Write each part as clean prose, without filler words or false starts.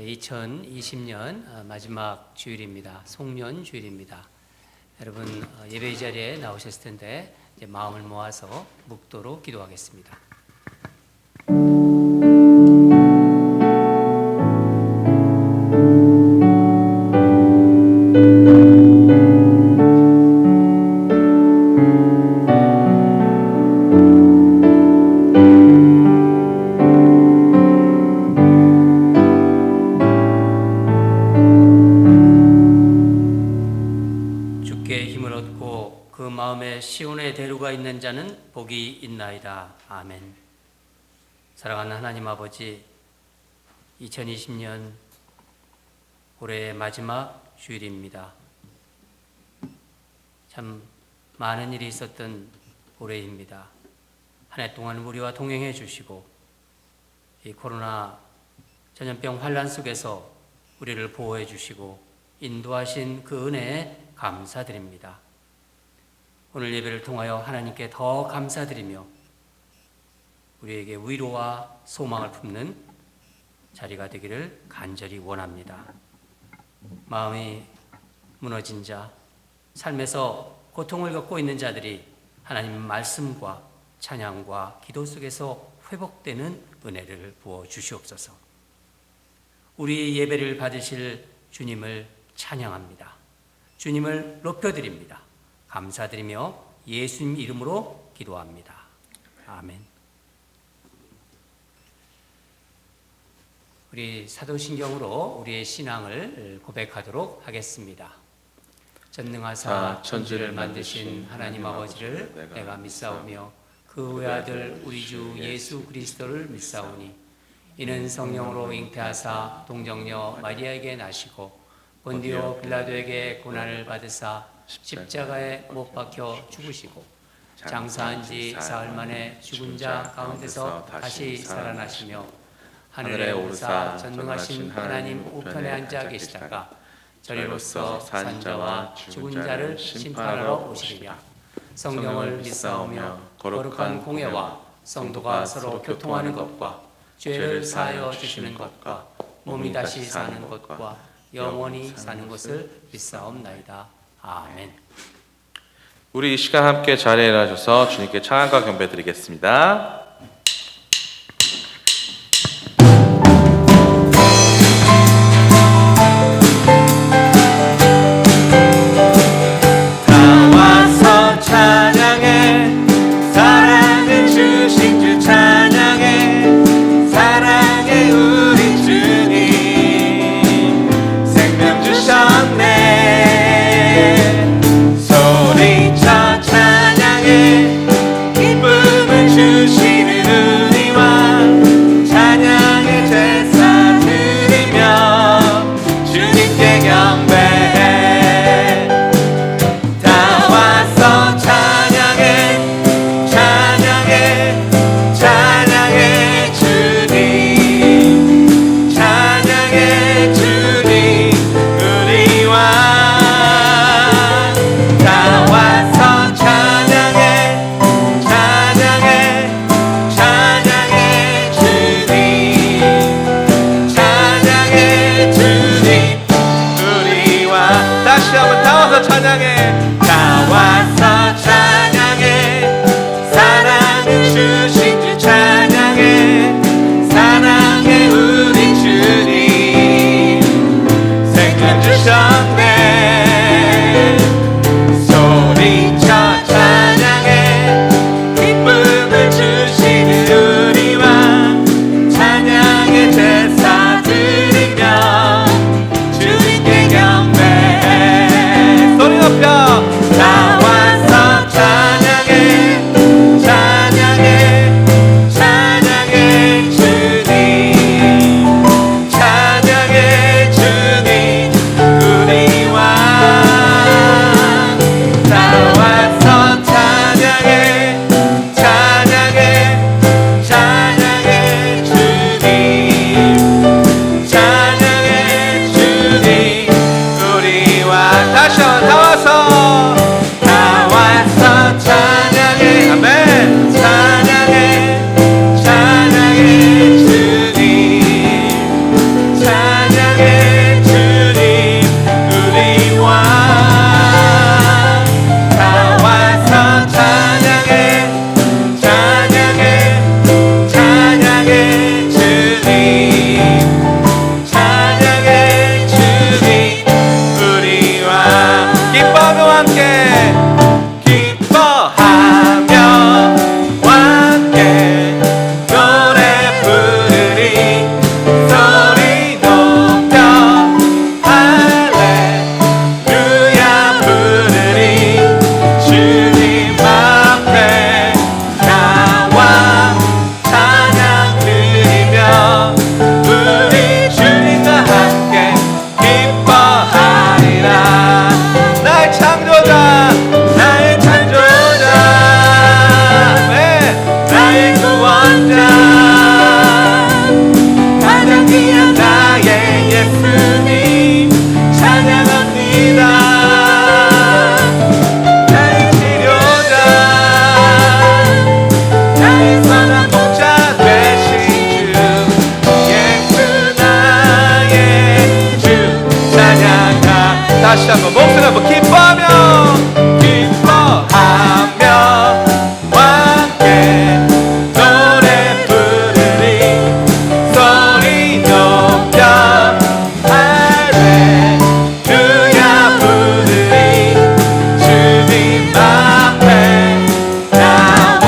2020년 마지막 주일입니다. 송년 주일입니다. 여러분 예배 자리에 나오셨을 텐데 이제 마음을 모아서 묵도로 기도하겠습니다. 시온의 대루가 있는 자는 복이 있나이다. 아멘. 사랑하는 하나님 아버지, 2020년 올해의 마지막 주일입니다. 참 많은 일이 있었던 올해입니다. 한 해 동안 우리와 동행해 주시고 이 코로나 전염병 환란 속에서 우리를 보호해 주시고 인도하신 그 은혜에 감사드립니다. 오늘 예배를 통하여 하나님께 더 감사드리며 우리에게 위로와 소망을 품는 자리가 되기를 간절히 원합니다. 마음이 무너진 자, 삶에서 고통을 겪고 있는 자들이 하나님 말씀과 찬양과 기도 속에서 회복되는 은혜를 부어 주시옵소서. 우리 예배를 받으실 주님을 찬양합니다. 주님을 높여드립니다. 감사드리며 예수님 이름으로 기도합니다. 아멘. 우리 사도신경으로 우리의 신앙을 고백하도록 하겠습니다. 전능하사 천지를 만드신 하나님 아버지를 내가 믿사오며 그 외아들 우리 주 예수 그리스도를 믿사오니 이는 성령으로 잉태하사 동정녀 마리아에게 나시고 본디오 빌라도에게 고난을 받으사 십자가에 못 박혀 죽으시고 장사한 지 사흘 만에 죽은 자 가운데서 다시 살아나시며 하늘에 오르사 전능하신 하나님 우편에 앉아 계시다가 저리로서 산 자와 죽은 자를 심판하러 오시리라. 성령을 믿사오며 거룩한 공회와 성도가 서로 교통하는 것과 죄를 사하여 주시는 것과 몸이 다시 사는 것과 영원히 사는 것을 믿사옵나이다. 아멘. 우리 이 시간 함께 자리에 일어나셔서 주님께 찬양과 경배 드리겠습니다. 다 와서 찬양해, 사랑을 주신 주 찬양해, 사랑해 우리 주님, 생명 주셨네. 주시는 은혜와 찬양의 제사 드리며 주님께 경배해. 다 와서 찬양해, 찬양해, 찬양해 주님, 찬양해 주님 우리와. 다 와서 찬양해, 찬양해. 다 와서 찬양해, 사랑을 주신 주 찬양해, 사랑해 우리 주님, 생명 주셨네. 소리쳐 찬양해, 기쁨을 주시는 우리와 찬양의 제사 드리며 주님께 경배해. 소리 높여. 다 와서 찬양해, 찬양해, 찬양해 주님, 찬양해 주님 우리 다시 한번 목소리 한번 기뻐하며 함께 노래 부르리 소리 높여 할렐루야 부르리 주님 앞에 나와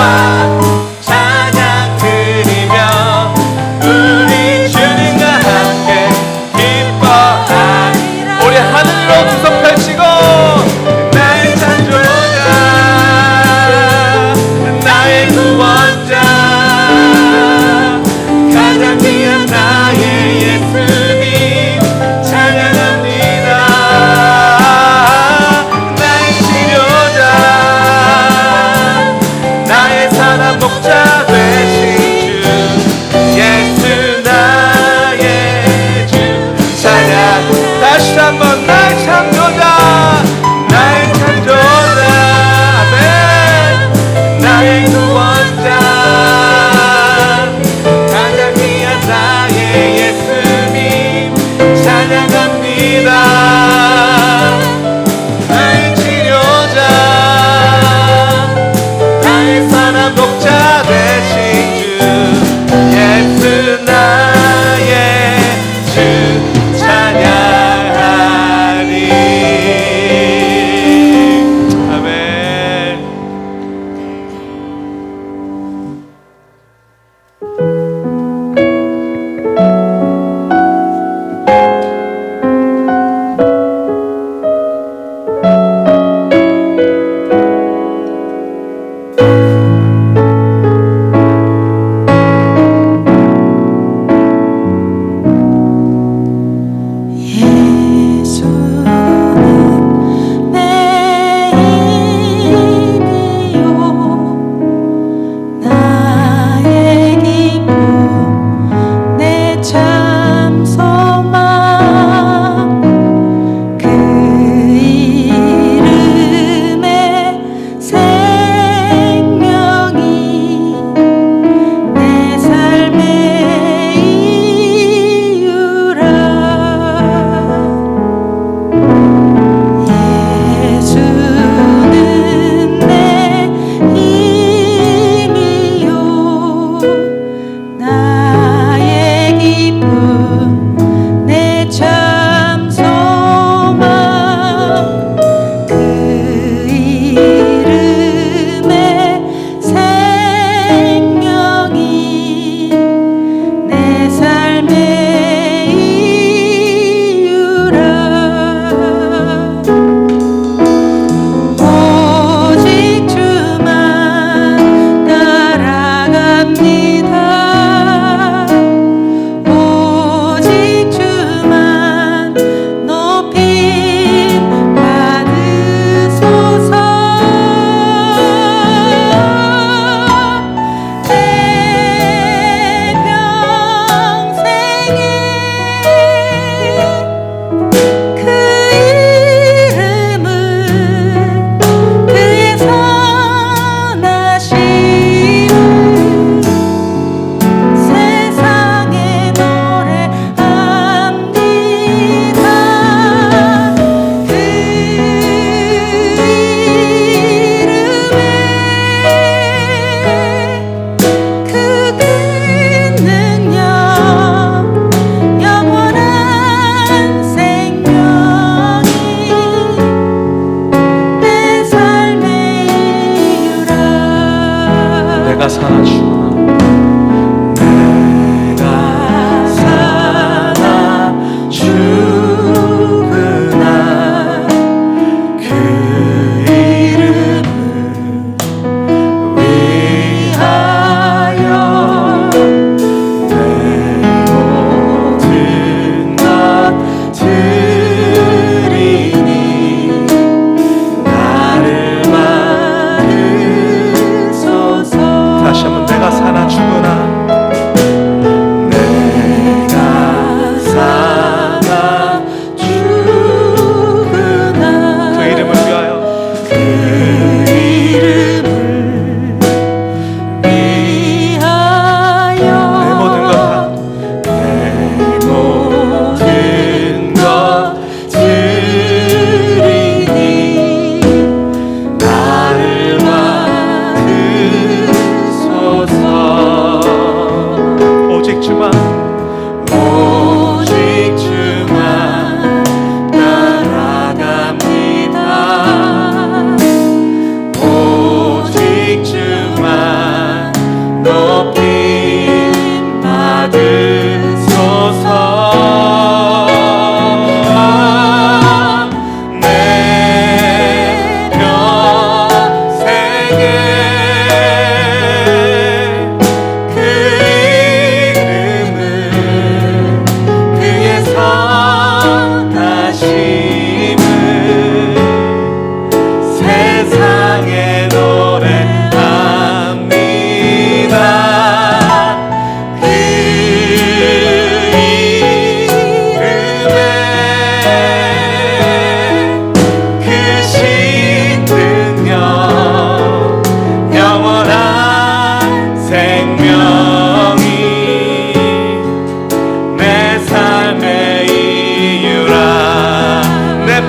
찬양 드리며 우리 주님과 함께 기뻐하리라. 우리 하늘로 두 손 펼치고 나의 창조자 나의 구원자 가장 귀한 나의 예수님 찬양합니다. 나의 치료자 나의 사랑 목자 되신 주 예수 나의 주 찬양. 다시 한번 나의 창조자 나의 창조자 아멘. 나의 구원자 가장 귀한 나의 예수님 찬양합니다. 나의 치료자 나의 사랑 목자 되신 주 예수 나의 주 찬양하리.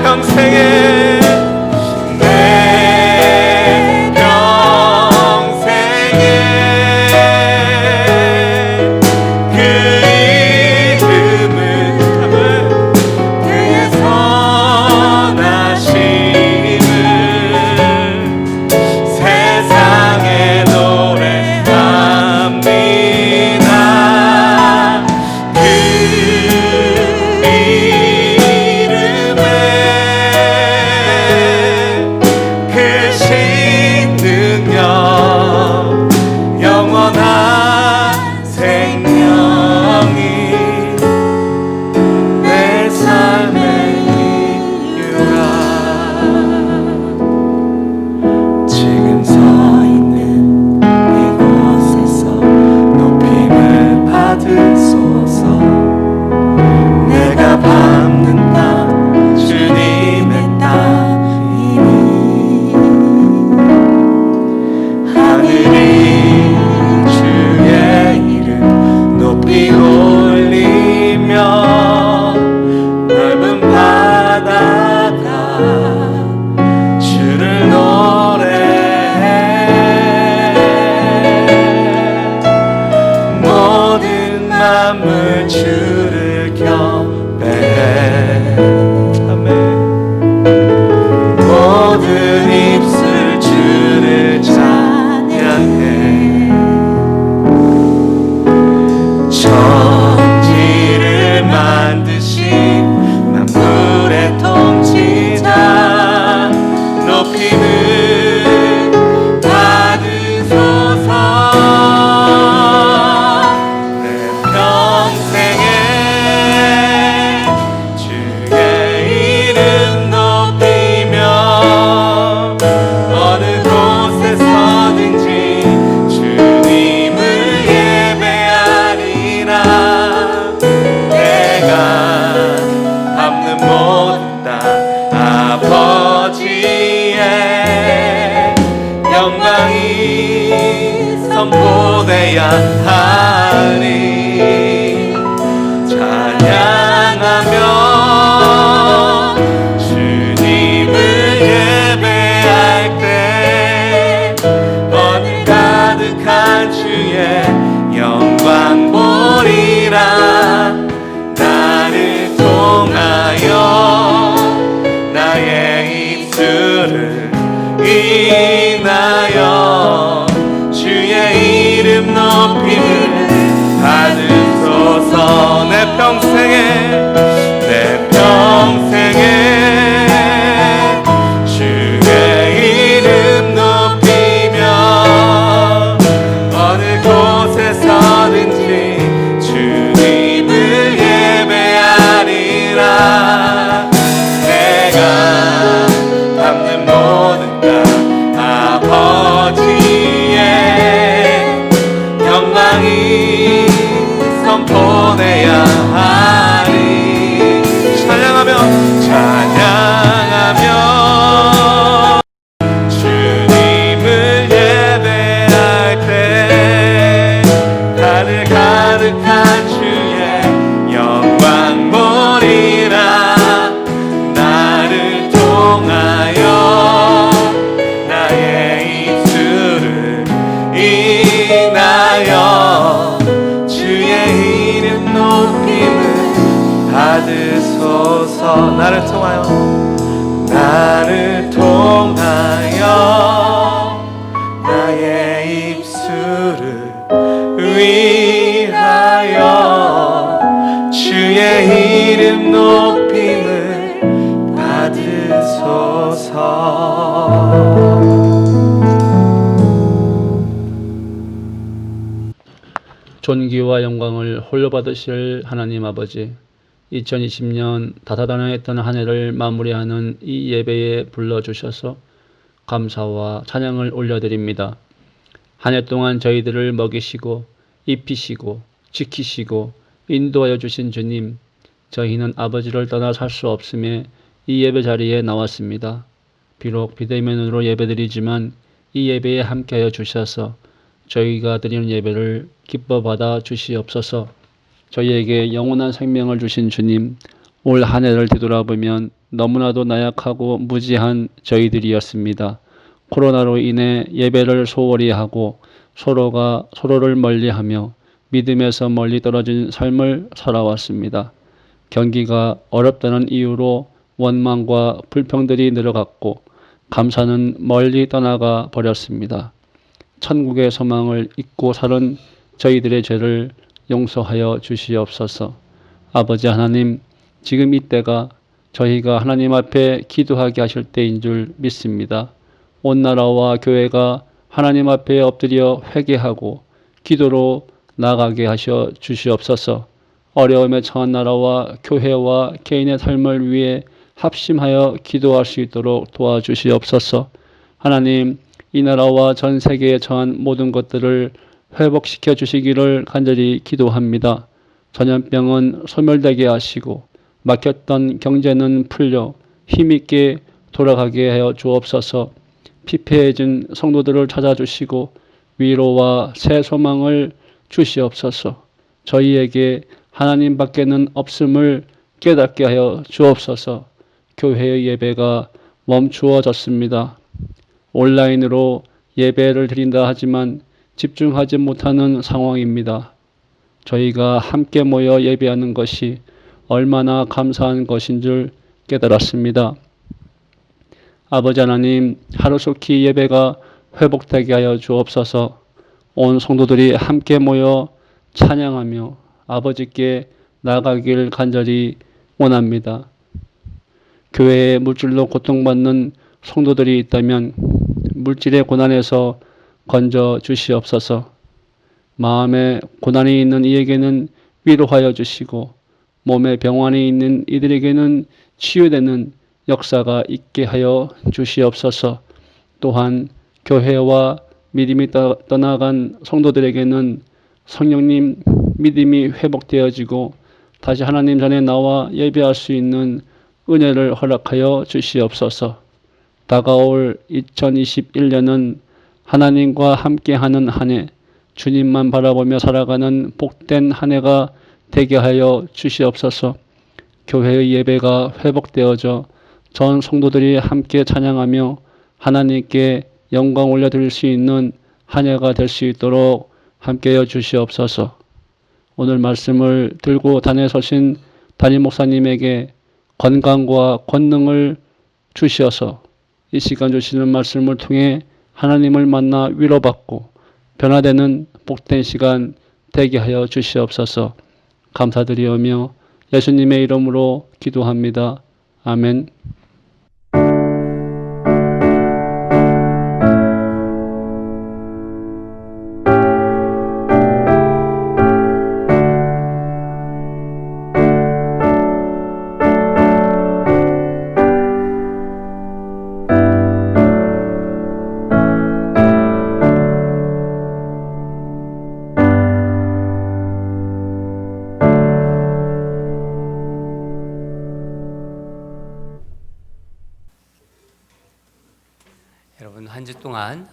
평생에 내 평생에 그 이름을 그의 선하심을 세상에 노래합니다. 그 이름에 크신 능력 영원한 생명이 내 삶의 이유라. 지금 서 있는 이곳에서 높임을 받으소서. 내가 밟는 땅 주님의 땅이니 하늘이 주의 이름 높이 올리며 넓은 바다가 주를 노래해. 모든 만물 주를 경배해. 아멘. 모든 입술 주를 찬양해. 천지를 만드신 만물의 통치자 높임을 받으소서. 내 평생에 주의 이름 높이며 어느 곳에 서든지 주님을 예배하리라. 내가 밟는 모든 땅 아버지의 영광이 선포돼야 하리. 찬양하며 주님을 예배할 때 어느 가득한 주의 영광 보리라. 나를 통하여 나의 입술을 인하여 주의 이름 높임을 받으소서. 내 평생에 주의 이름 높이며 어느 곳에 서든지 주님을 예배하리라. 내가 밟는 모든 땅 아버지의 영광이 선포돼야 하리. 찬양하며 주님을 예배할 때 하늘 가득한 주의 영광 보리라. 나를 통하여 나의 입술을 인하여 주의 이름 높임을 받으소서. 나를 통하여 나의 입술을 위하여 주의 이름 높임을 받으소서. 존귀와 영광을 홀로 받으실 하나님 아버지, 2020년 다사다난했던 한 해를 마무리하는 이 예배에 불러주셔서 감사와 찬양을 올려드립니다. 한 해 동안 저희들을 먹이시고 입히시고 지키시고 인도하여 주신 주님, 저희는 아버지를 떠나 살 수 없음에 이 예배 자리에 나왔습니다. 비록 비대면으로 예배드리지만 이 예배에 함께하여 주셔서 저희가 드리는 예배를 기뻐 받아 주시옵소서. 저희에게 영원한 생명을 주신 주님, 올 한 해를 뒤돌아보면 너무나도 나약하고 무지한 저희들이었습니다. 코로나로 인해 예배를 소홀히 하고 서로가 서로를 멀리하며 믿음에서 멀리 떨어진 삶을 살아왔습니다. 경기가 어렵다는 이유로 원망과 불평들이 늘어갔고 감사는 멀리 떠나가 버렸습니다. 천국의 소망을 잊고 사는 저희들의 죄를 용서하여 주시옵소서. 아버지 하나님, 지금 이때가 저희가 하나님 앞에 기도하게 하실 때인 줄 믿습니다. 온 나라와 교회가 하나님 앞에 엎드려 회개하고 기도로 나가게 하셔 주시옵소서. 어려움에 처한 나라와 교회와 개인의 삶을 위해 합심하여 기도할 수 있도록 도와주시옵소서. 하나님, 이 나라와 전 세계에 처한 모든 것들을 회복시켜 주시기를 간절히 기도합니다. 전염병은 소멸되게 하시고 막혔던 경제는 풀려 힘있게 돌아가게 하여 주옵소서. 피폐해진 성도들을 찾아주시고 위로와 새 소망을 주시옵소서. 저희에게 하나님 밖에는 없음을 깨닫게 하여 주옵소서. 교회의 예배가 멈추어졌습니다. 온라인으로 예배를 드린다 하지만 집중하지 못하는 상황입니다. 저희가 함께 모여 예배하는 것이 얼마나 감사한 것인 줄 깨달았습니다. 아버지 하나님, 하루속히 예배가 회복되게 하여 주옵소서. 온 성도들이 함께 모여 찬양하며 아버지께 나가길 간절히 원합니다. 교회에 물질로 고통받는 성도들이 있다면 물질의 고난에서 건져 주시옵소서. 마음에 고난이 있는 이에게는 위로하여 주시고 몸에 병환이 있는 이들에게는 치유되는 역사가 있게 하여 주시옵소서. 또한 교회와 믿음이 떠나간 성도들에게는 성령님 믿음이 회복되어지고 다시 하나님 전에 나와 예배할 수 있는 은혜를 허락하여 주시옵소서. 다가올 2021년은 하나님과 함께하는 한 해, 주님만 바라보며 살아가는 복된 한 해가 되게 하여 주시옵소서. 교회의 예배가 회복되어져 전 성도들이 함께 찬양하며 하나님께 영광 올려드릴 수 있는 한 해가 될 수 있도록 함께해 주시옵소서. 오늘 말씀을 들고 단에 서신 담임 목사님에게 건강과 권능을 주시어서 이 시간 주시는 말씀을 통해 하나님을 만나 위로받고 변화되는 복된 시간 되게 하여 주시옵소서. 감사드리오며 예수님의 이름으로 기도합니다. 아멘. 여러분 한 주 동안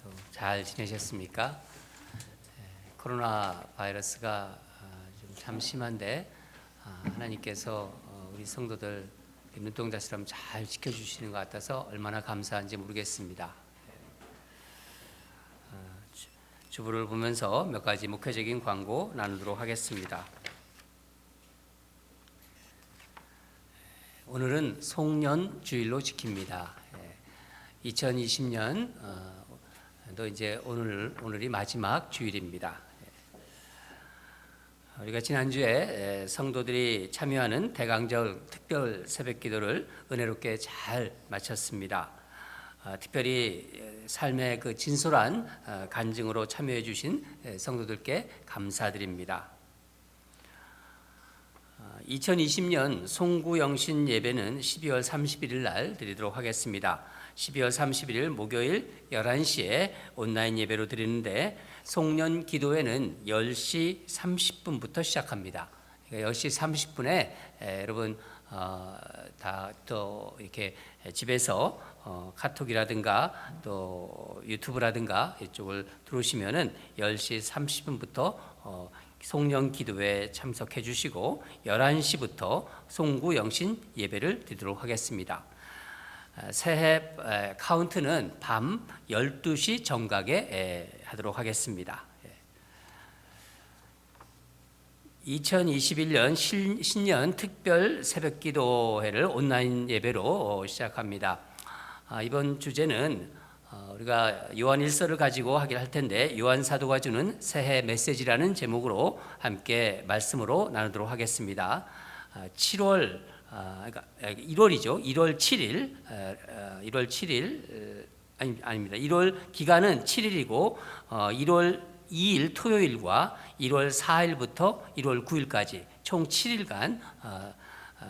또 잘 지내셨습니까? 코로나 바이러스가 좀 잠심한데 하나님께서 우리 성도들 눈동자처럼 잘 지켜주시는 것 같아서 얼마나 감사한지 모르겠습니다. 주보를 보면서 몇 가지 목회적인 광고 나누도록 하겠습니다. 오늘은 송년 주일로 지킵니다. 2020년 또 이제 오늘이 마지막 주일입니다. 우리가 지난주에 성도들이 참여하는 대강절 특별 새벽기도를 은혜롭게 잘 마쳤습니다. 특별히 삶의 그 진솔한 간증으로 참여해 주신 성도들께 감사드립니다. 2020년 송구영신 예배는 12월 31일 날 드리도록 하겠습니다. 12월 31일 목요일 11시에 온라인 예배로 드리는데 송년 기도회는 10시 30분부터 시작합니다. 그러니까 10시 30분에 여러분 다 또 이렇게 집에서 카톡이라든가 또 유튜브라든가 이쪽을 들어오시면은 10시 30분부터 송년 기도회에 참석해 주시고 11시부터 송구 영신 예배를 드리도록 하겠습니다. 새해 카운트는 밤 12시 정각에 하도록 하겠습니다. 2021년 신년 특별 새벽기도회를 온라인 예배로 시작합니다. 이번 주제는 우리가 요한 일서를 가지고 하기를 할 텐데 요한 사도가 주는 새해 메시지라는 제목으로 함께 말씀으로 나누도록 하겠습니다. 1월이죠. 1월 7일, 1월 7일 아닙니다. 1월 기간은 7일이고 1월 2일 토요일과 1월 4일부터 1월 9일까지 총 7일간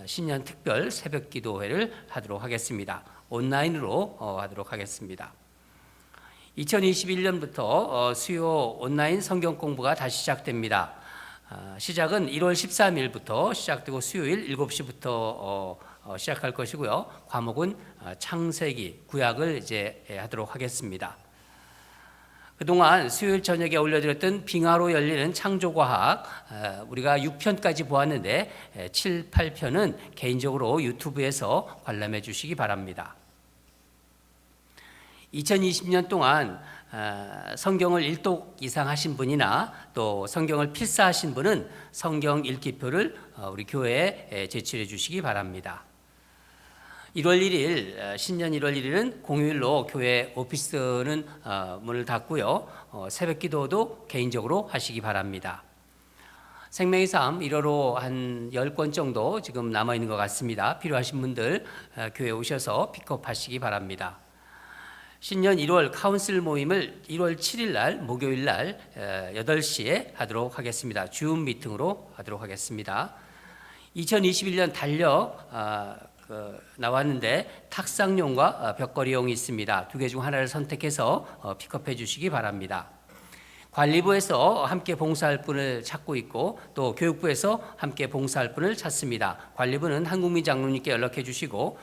신년 특별 새벽 기도회를 하도록 하겠습니다. 온라인으로 하도록 하겠습니다. 2021년부터 수요 온라인 성경 공부가 다시 시작됩니다. 시작은 1월 13일부터 시작되고 수요일 7시부터 시작할 것이고요. 과목은 창세기, 구약을 이제 하도록 하겠습니다. 그동안 수요일 저녁에 올려드렸던 빙하로 열리는 창조과학 우리가 6편까지 보았는데 7, 8편은 개인적으로 유튜브에서 관람해 주시기 바랍니다. 2020년 동안 성경을 1독 이상 하신 분이나 또 성경을 필사하신 분은 성경 읽기표를 우리 교회에 제출해 주시기 바랍니다. 1월 1일 신년 1월 1일은 공휴일로 교회 오피스는 문을 닫고요. 새벽 기도도 개인적으로 하시기 바랍니다. 생명의 삶 1호로 한 10권 정도 지금 남아있는 것 같습니다. 필요하신 분들 교회에 오셔서 픽업하시기 바랍니다. 신년 1월 카운슬 모임을 1월 7일 날 목요일 날 8시에 하도록 하겠습니다. 줌 미팅으로 하도록 하겠습니다. 2021년 달력 나왔는데 탁상용과 벽걸이용이 있습니다. 두 개 중 하나를 선택해서 픽업해 주시기 바랍니다. 관리부에서 함께 봉사할 분을 찾고 있고 또 교육부에서 함께 봉사할 분을 찾습니다. 관리부는 한국민 장로님께 연락해 주시고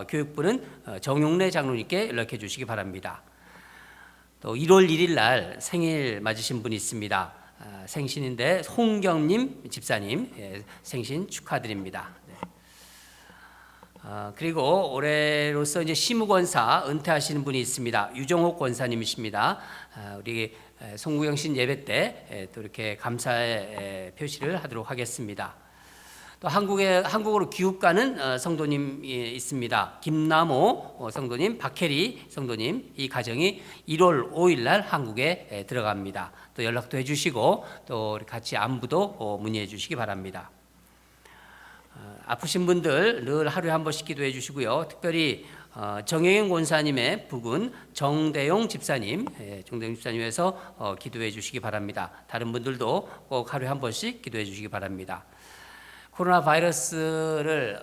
교육부는 정용래 장로님께 연락해 주시기 바랍니다. 또 1월 1일 날 생일 맞으신 분이 있습니다. 생신인데 홍경님 집사님 생신 축하드립니다. 그리고 올해로서 이제 시무권사 은퇴하시는 분이 있습니다. 유정옥 권사님이십니다. 우리 송구영신 예배 때 또 이렇게 감사의 표시를 하도록 하겠습니다. 또 한국으로 귀국 가는 성도님이 있습니다. 김남호 성도님, 박혜리 성도님 이 가정이 1월 5일 날 한국에 들어갑니다. 또 연락도 해주시고 또 같이 안부도 문의해 주시기 바랍니다. 아프신 분들 늘 하루에 한 번씩 기도해 주시고요. 특별히 정혜영 권사님의 부군 정대용 집사님, 정대용 집사님에서 기도해 주시기 바랍니다. 다른 분들도 꼭 하루에 한 번씩 기도해 주시기 바랍니다. 코로나 바이러스를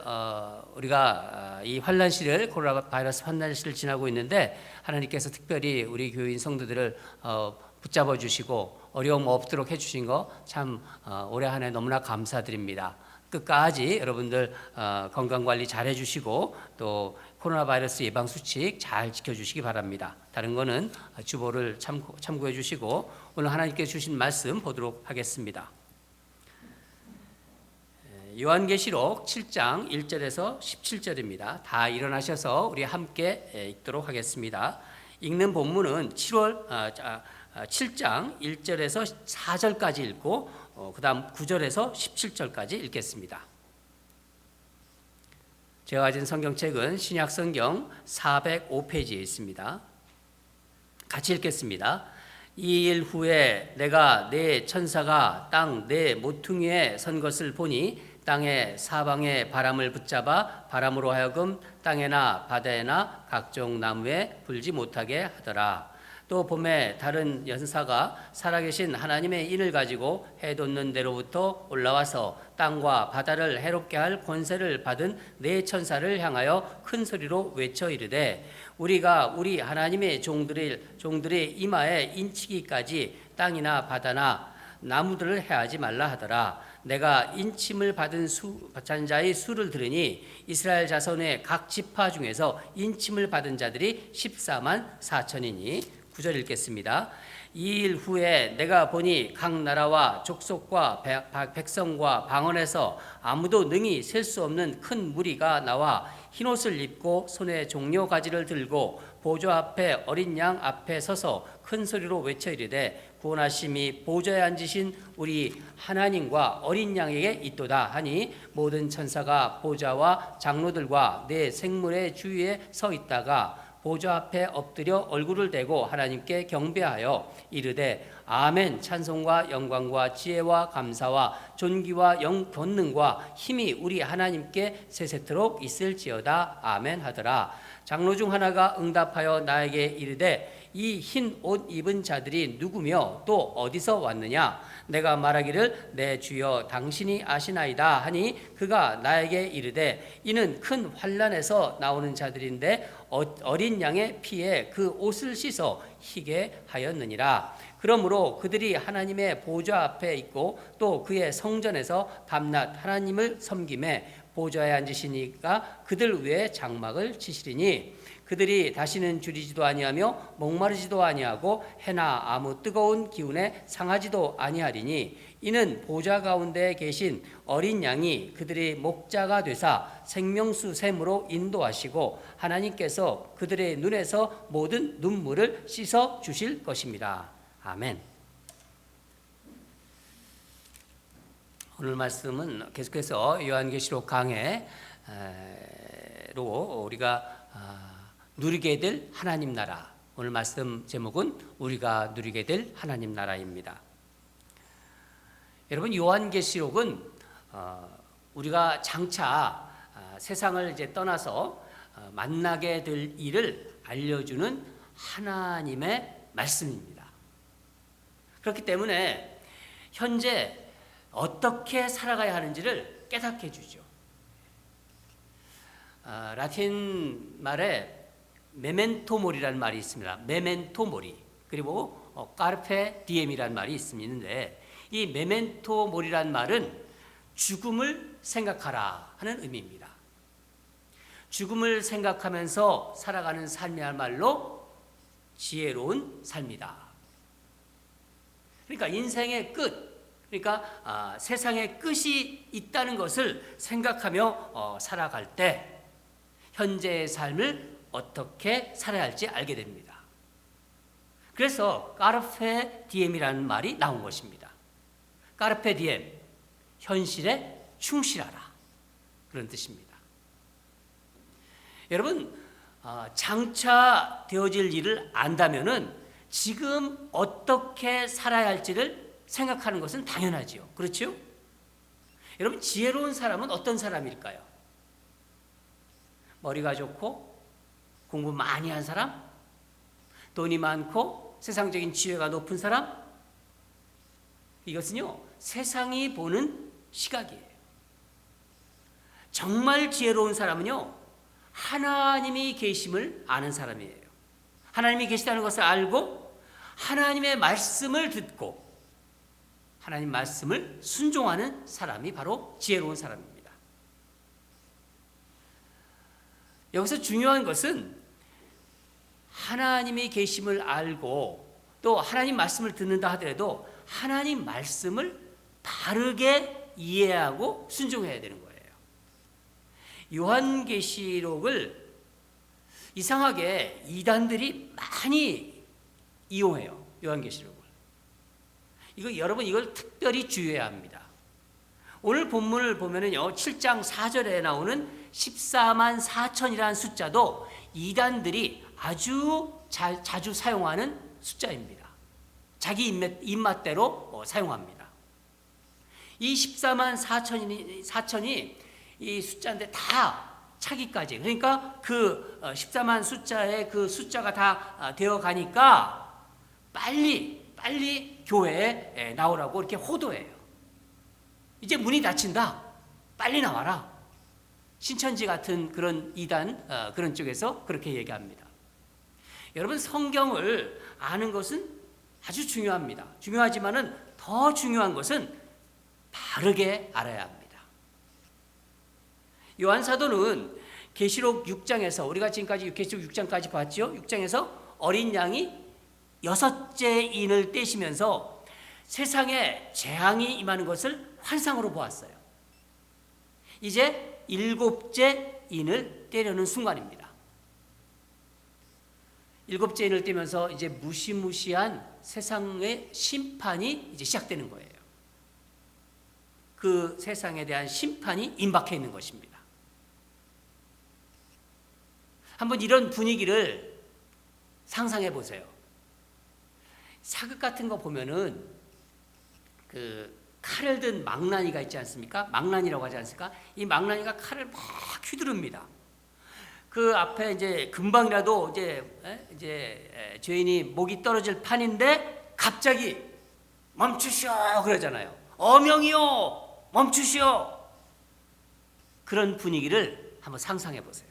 우리가 이 환난 시를 코로나 바이러스 환난 시를 지나고 있는데 하나님께서 특별히 우리 교인 성도들을 붙잡아 주시고 어려움 없도록 해 주신 거 참 올해 한 해 너무나 감사드립니다. 끝까지 여러분들 건강관리 잘 해주시고 또 코로나 바이러스 예방 수칙 잘 지켜주시기 바랍니다. 다른 거는 주보를 참고해 주시고 오늘 하나님께서 주신 말씀 보도록 하겠습니다. 요한계시록 7장 1절에서 17절입니다. 다 일어나셔서 우리 함께 읽도록 하겠습니다. 읽는 본문은 7장 1절에서 4절까지 읽고 그 다음 9절에서 17절까지 읽겠습니다. 제가 가진 성경책은 신약성경 405페이지에 있습니다. 같이 읽겠습니다. 이 일 후에 내가 네 천사가 땅 네 모퉁이에 선 것을 보니 땅의 사방에 바람을 붙잡아 바람으로 하여금 땅에나 바다에나 각종 나무에 불지 못하게 하더라. 또 봄에 다른 연사가 살아계신 하나님의 인을 가지고 해 돋는 데로부터 올라와서 땅과 바다를 해롭게 할 권세를 받은 네 천사를 향하여 큰 소리로 외쳐 이르되 우리가 우리 하나님의 종들의 이마에 인치기까지 땅이나 바다나 나무들을 해하지 말라 하더라. 내가 인침을 받은 자의 수를 들으니 이스라엘 자손의 각 지파 중에서 인침을 받은 자들이 14만 4천이니 9절 읽겠습니다. 이 일 후에 내가 보니 각 나라와 족속과 백성과 방언에서 아무도 능히 셀 수 없는 큰 무리가 나와 흰옷을 입고 손에 종려 가지를 들고 보좌 앞에 어린 양 앞에 서서 큰 소리로 외쳐 이르되 구원하심이 보좌에 앉으신 우리 하나님과 어린 양에게 있도다 하니 모든 천사가 보좌와 장로들과 네 생물의 주위에 서 있다가 보좌 앞에 엎드려 얼굴을 대고 하나님께 경배하여 이르되 아멘. 찬송과 영광과 지혜와 감사와 존귀와 권능과 힘이 우리 하나님께 세세토록 있을지어다. 아멘 하더라. 장로 중 하나가 응답하여 나에게 이르되 이 흰 옷 입은 자들이 누구며 또 어디서 왔느냐? 내가 말하기를 내 주여 당신이 아시나이다 하니 그가 나에게 이르되 이는 큰 환난에서 나오는 자들인데 어린 양의 피에 그 옷을 씻어 희게 하였느니라. 그러므로 그들이 하나님의 보좌 앞에 있고 또 그의 성전에서 밤낮 하나님을 섬김에 보좌에 앉으시니까 그들 위에 장막을 치시리니 그들이 다시는 줄이지도 아니하며 목마르지도 아니하고 해나 아무 뜨거운 기운에 상하지도 아니하리니 이는 보좌 가운데 계신 어린 양이 그들의 목자가 되사 생명수 샘으로 인도하시고 하나님께서 그들의 눈에서 모든 눈물을 씻어 주실 것입니다. 아멘. 오늘 말씀은 계속해서 요한계시록 강해로 우리가 누리게 될 하나님 나라. 오늘 말씀 제목은 우리가 누리게 될 하나님 나라입니다. 여러분, 요한계시록은 우리가 장차 세상을 이제 떠나서 만나게 될 일을 알려주는 하나님의 말씀입니다. 그렇기 때문에 현재 어떻게 살아가야 하는지를 깨닫게 해주죠. 라틴 말에 메멘토 모리라는 말이 있습니다. 메멘토 모리. 그리고 까르페 디엠이라는 말이 있는데 이 메멘토 모리라는 말은 죽음을 생각하라 하는 의미입니다. 죽음을 생각하면서 살아가는 삶이야말로 지혜로운 삶이다. 그러니까 인생의 끝, 그러니까 세상의 끝이 있다는 것을 생각하며 살아갈 때 현재의 삶을 어떻게 살아야 할지 알게 됩니다. 그래서 까르페 디엠이라는 말이 나온 것입니다. 까르페 디엠, 현실에 충실하라, 그런 뜻입니다. 여러분, 장차 되어질 일을 안다면은 지금 어떻게 살아야 할지를 생각하는 것은 당연하지요. 그렇죠? 여러분, 지혜로운 사람은 어떤 사람일까요? 머리가 좋고 공부 많이 한 사람? 돈이 많고 세상적인 지위가 높은 사람? 이것은요, 세상이 보는 시각이에요. 정말 지혜로운 사람은요, 하나님이 계심을 아는 사람이에요. 하나님이 계시다는 것을 알고 하나님의 말씀을 듣고 하나님 말씀을 순종하는 사람이 바로 지혜로운 사람입니다. 여기서 중요한 것은 하나님이 계심을 알고 또 하나님 말씀을 듣는다 하더라도 하나님 말씀을 바르게 이해하고 순종해야 되는 거예요. 요한계시록을 이상하게 이단들이 많이 이용해요. 요한계시록을. 여러분 이걸 특별히 주의해야 합니다. 오늘 본문을 보면은요, 7장 4절에 나오는 14만 4천이라는 숫자도 이단들이 아주 자주 사용하는 숫자입니다. 자기 입맛대로 사용합니다. 이 14만 4천이 이 숫자인데 다 차기까지, 그러니까 그 14만 숫자에 그 숫자가 다 되어 가니까 빨리 교회에 나오라고 이렇게 호도해요. 이제 문이 닫힌다, 빨리 나와라. 신천지 같은 그런 이단 그런 쪽에서 그렇게 얘기합니다. 여러분, 성경을 아는 것은 아주 중요합니다. 중요하지만은 더 중요한 것은 바르게 알아야 합니다. 요한 사도는 계시록 6장에서 우리가 지금까지 계시록 6장까지 봤죠. 6장에서 어린 양이 여섯째 인을 떼시면서 세상에 재앙이 임하는 것을 환상으로 보았어요. 이제 일곱째 인을 떼려는 순간입니다. 일곱째 인을 떼면서 이제 무시무시한 세상의 심판이 이제 시작되는 거예요. 그 세상에 대한 심판이 임박해 있는 것입니다. 한번 이런 분위기를 상상해 보세요. 사극 같은 거 보면은 그 칼을 든 망나니가 있지 않습니까? 망나니라고 하지 않습니까? 이 망나니가 칼을 막 휘두릅니다. 그 앞에 이제 금방이라도 이제 죄인이 목이 떨어질 판인데 갑자기 멈추시오 그러잖아요. 어명이요 멈추시오. 그런 분위기를 한번 상상해 보세요.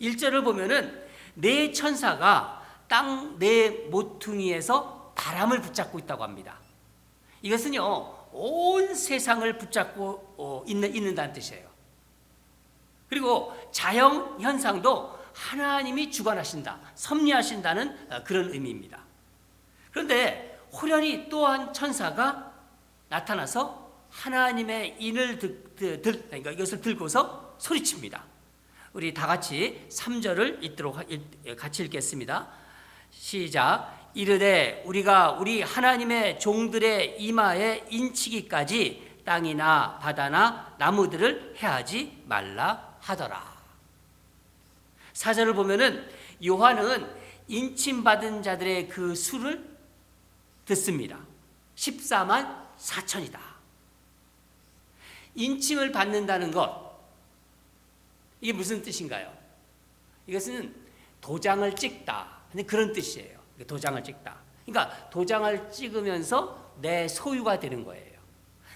1절을 보면은 네 천사가 땅 네 모퉁이에서 바람을 붙잡고 있다고 합니다. 이것은요 온 세상을 붙잡고 있는다는 뜻이에요. 그리고 자연 현상도 하나님이 주관하신다, 섭리하신다는 그런 의미입니다. 그런데 호련히 또 한 천사가 나타나서 하나님의 인을 그러니까 이것을 들고서 소리칩니다. 우리 다 같이 3절을 같이 읽겠습니다. 시작. 이르되 우리가 우리 하나님의 종들의 이마에 인치기까지 땅이나 바다나 나무들을 해하지 말라 하더라. 4절을 보면은 요한은 인침받은 자들의 그 수를 듣습니다. 14만 4천이다. 인침을 받는다는 것, 이게 무슨 뜻인가요? 이것은 도장을 찍다, 그런 뜻이에요. 도장을 찍다. 그러니까 도장을 찍으면서 내 소유가 되는 거예요.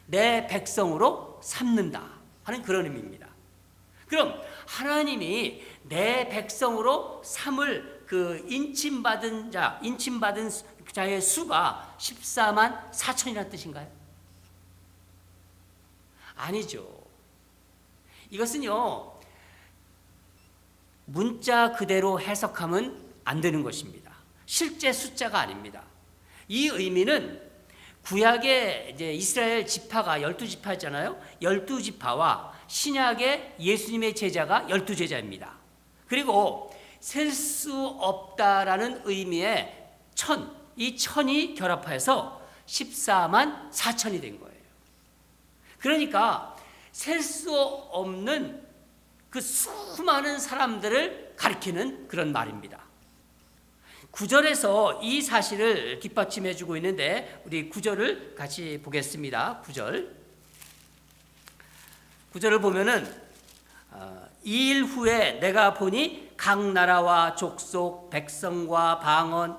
내 백성으로 삼는다 하는 그런 의미입니다. 그럼 하나님이 내 백성으로 삼을 그 인침받은 자의 수가 14만 4천이라는 뜻인가요? 아니죠. 이것은요 문자 그대로 해석하면 안 되는 것입니다. 실제 숫자가 아닙니다. 이 의미는 구약의 이제 이스라엘 지파가 12지파였잖아요. 12지파와 신약의 예수님의 제자가 12제자입니다. 그리고 셀 수 없다라는 의미의 이 천이 결합해서 14만 4천이 된 거예요. 그러니까 셀 수 없는 그 수많은 사람들을 가리키는 그런 말입니다. 9절에서 이 사실을 뒷받침해 주고 있는데 우리 9절을 같이 보겠습니다. 9절을 보면은 이 일 후에 내가 보니 각 나라와 족속 백성과 방언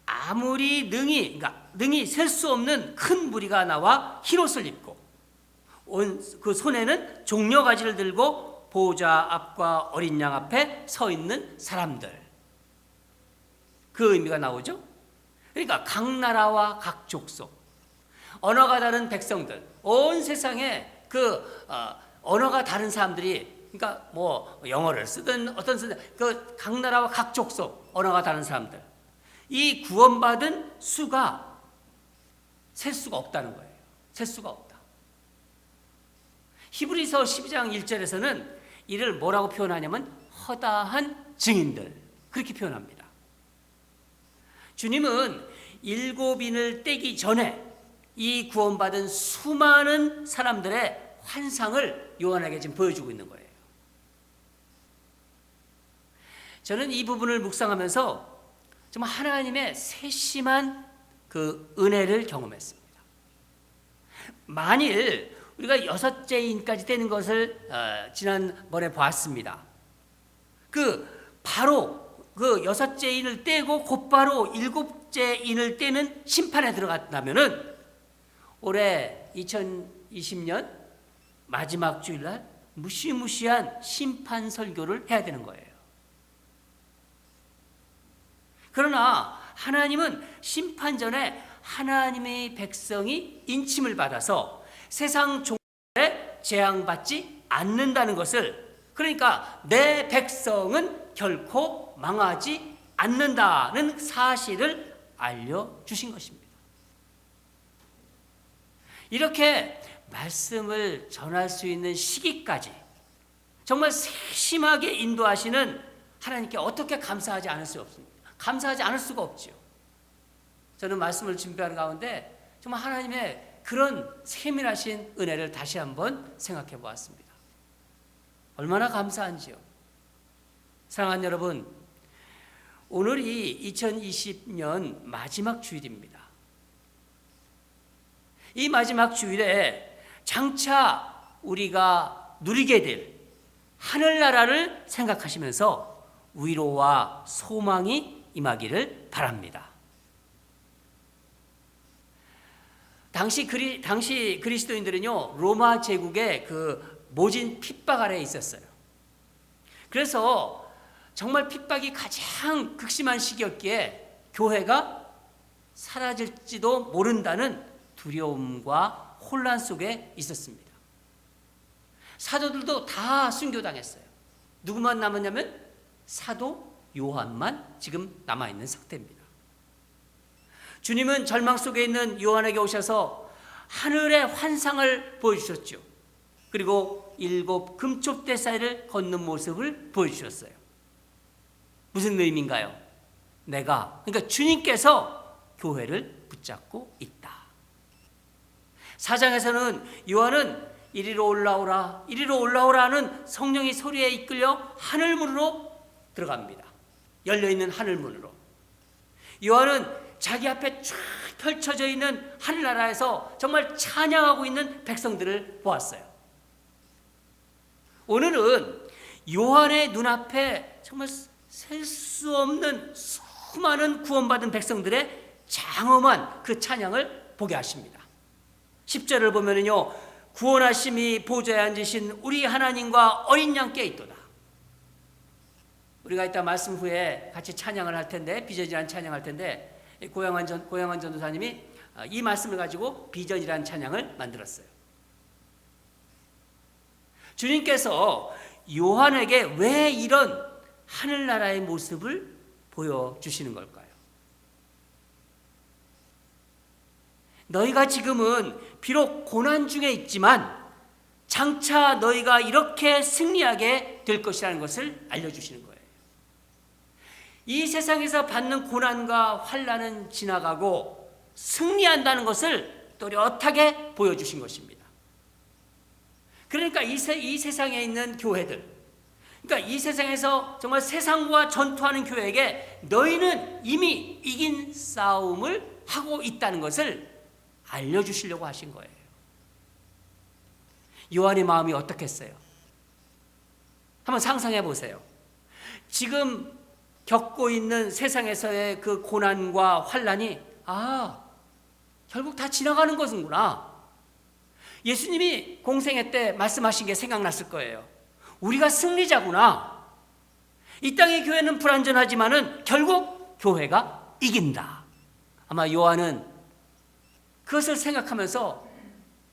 아무리 능히 셀 수 없는 큰 무리가 나와 흰옷을 입고 그 손에는 종려가지를 들고 보호자 앞과 어린 양 앞에 서 있는 사람들, 그 의미가 나오죠. 그러니까 각 나라와 각 족속, 언어가 다른 백성들, 온 세상에 그 언어가 다른 사람들이, 그러니까 뭐 영어를 쓰든 어떤 그 각 나라와 각 족속, 언어가 다른 사람들, 이 구원받은 수가 셀 수가 없다는 거예요. 셀 수가 없다. 히브리서 12장 1절에서는 이를 뭐라고 표현하냐면 허다한 증인들, 그렇게 표현합니다. 주님은 7인을 떼기 전에 이 구원받은 수많은 사람들의 환상을 요한에게 지금 보여주고 있는 거예요. 저는 이 부분을 묵상하면서 정말 하나님의 세심한 그 은혜를 경험했습니다. 만일 우리가 6째 인까지 떼는 것을 지난번에 보았습니다. 바로 그 6째 인을 떼고 곧바로 7째 인을 떼는 심판에 들어갔다면은 올해 2020년 마지막 주일날 무시무시한 심판 설교를 해야 되는 거예요. 그러나 하나님은 심판 전에 하나님의 백성이 인침을 받아서 세상 종에 재앙받지 않는다는 것을, 그러니까 내 백성은 결코 망하지 않는다는 사실을 알려주신 것입니다. 이렇게 말씀을 전할 수 있는 시기까지 정말 세심하게 인도하시는 하나님께 어떻게 감사하지 않을 수 없습니다. 감사하지 않을 수가 없죠. 저는 말씀을 준비하는 가운데 정말 하나님의 그런 세밀하신 은혜를 다시 한번 생각해 보았습니다. 얼마나 감사한지요. 사랑하는 여러분, 오늘이 2020년 마지막 주일입니다. 이 마지막 주일에 장차 우리가 누리게 될 하늘나라를 생각하시면서 위로와 소망이 임하기를 바랍니다. 당시 그리스도인들은요, 로마 제국의 그 모진 핍박 아래에 있었어요. 그래서 정말 핍박이 가장 극심한 시기였기에 교회가 사라질지도 모른다는 두려움과 혼란 속에 있었습니다. 사도들도 다 순교당했어요. 누구만 남았냐면 사도 요한만 지금 남아있는 상태입니다. 주님은 절망 속에 있는 요한에게 오셔서 하늘의 환상을 보여주셨죠. 그리고 7 금촛대 사이를 걷는 모습을 보여주셨어요. 무슨 의미인가요? 그러니까 주님께서 교회를 붙잡고 있다. 4장에서는 요한은 이리로 올라오라, 이리로 올라오라는 성령의 소리에 이끌려 하늘문으로 들어갑니다. 열려있는 하늘문으로. 요한은 자기 앞에 쫙 펼쳐져 있는 하늘나라에서 정말 찬양하고 있는 백성들을 보았어요. 오늘은 요한의 눈앞에 정말 셀 수 없는 수많은 구원받은 백성들의 장엄한 그 찬양을 보게 하십니다. 10절을 보면은요, 구원하심이 보좌에 앉으신 우리 하나님과 어린 양께 있도다. 우리가 이따 말씀 후에 같이 찬양을 할 텐데, 비전이라는 찬양할 텐데, 고양환 전도사님이 이 말씀을 가지고 비전이라는 찬양을 만들었어요. 주님께서 요한에게 왜 이런 하늘나라의 모습을 보여주시는 걸까요? 너희가 지금은 비록 고난 중에 있지만 장차 너희가 이렇게 승리하게 될 것이라는 것을 알려주시는 거예요. 이 세상에서 받는 고난과 환난은 지나가고 승리한다는 것을 또렷하게 보여주신 것입니다. 그러니까 이 세상에 있는 교회들, 그러니까 이 세상에서 정말 세상과 전투하는 교회에게 너희는 이미 이긴 싸움을 하고 있다는 것을 알려주시려고 하신 거예요. 요한의 마음이 어떻겠어요? 한번 상상해 보세요. 지금 겪고 있는 세상에서의 그 고난과 환난이 결국 다 지나가는 것이구나. 예수님이 공생애 때 말씀하신 게 생각났을 거예요. 우리가 승리자구나. 이 땅의 교회는 불완전하지만은 결국 교회가 이긴다. 아마 요한은 그것을 생각하면서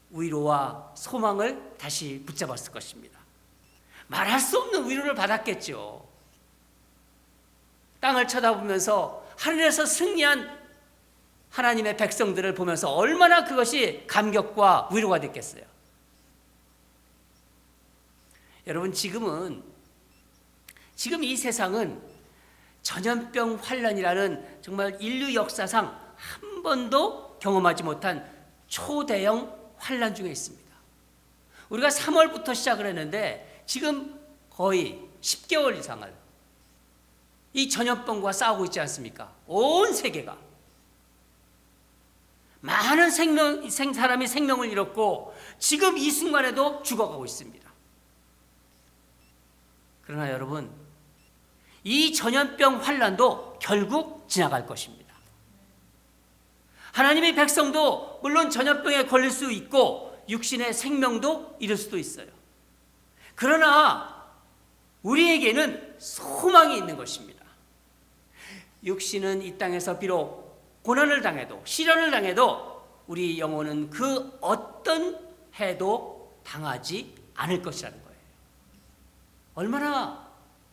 위로와 소망을 다시 붙잡았을 것입니다. 말할 수 없는 위로를 받았겠죠. 땅을 쳐다보면서 하늘에서 승리한 하나님의 백성들을 보면서 얼마나 그것이 감격과 위로가 됐겠어요. 여러분, 지금 이 세상은 전염병 환란이라는 정말 인류 역사상 한 번도 경험하지 못한 초대형 환란 중에 있습니다. 우리가 3월부터 시작을 했는데 지금 거의 10개월 이상을 이 전염병과 싸우고 있지 않습니까? 온 세계가. 많은 사람이 생명을 잃었고 지금 이 순간에도 죽어가고 있습니다. 그러나 여러분, 이 전염병 환란도 결국 지나갈 것입니다. 하나님의 백성도 물론 전염병에 걸릴 수 있고 육신의 생명도 잃을 수도 있어요. 그러나 우리에게는 소망이 있는 것입니다. 육신은 이 땅에서 비록 고난을 당해도 시련을 당해도 우리 영혼은 그 어떤 해도 당하지 않을 것이라는 거예요.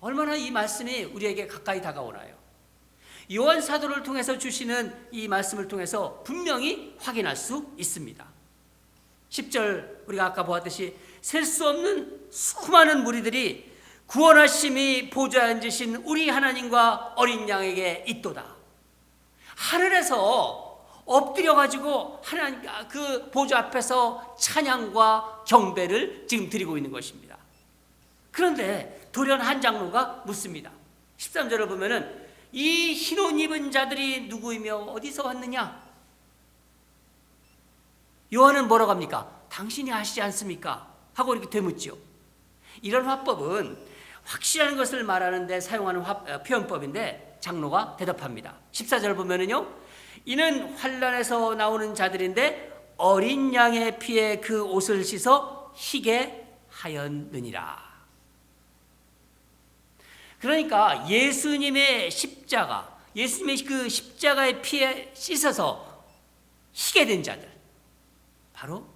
얼마나 이 말씀이 우리에게 가까이 다가오나요? 요한 사도를 통해서 주시는 이 말씀을 통해서 분명히 확인할 수 있습니다. 10절 우리가 아까 보았듯이 셀 수 없는 수많은 무리들이 구원하심이 보좌에 앉으신 우리 하나님과 어린 양에게 있도다. 하늘에서 엎드려 가지고 하나님 그 보좌 앞에서 찬양과 경배를 지금 드리고 있는 것입니다. 그런데 돌연 한 장로가 묻습니다. 13절을 보면은 이 흰옷 입은 자들이 누구이며 어디서 왔느냐? 요한은 뭐라고 합니까? 당신이 아시지 않습니까? 하고 이렇게 되묻지요. 이런 화법은 확실한 것을 말하는 데 사용하는 표현법인데 장로가 대답합니다. 14절 보면은요. 이는 환란에서 나오는 자들인데 어린 양의 피에 그 옷을 씻어 희게 하였느니라. 그러니까 예수님의 십자가, 예수님의 그 십자가의 피에 씻어서 희게 된 자들, 바로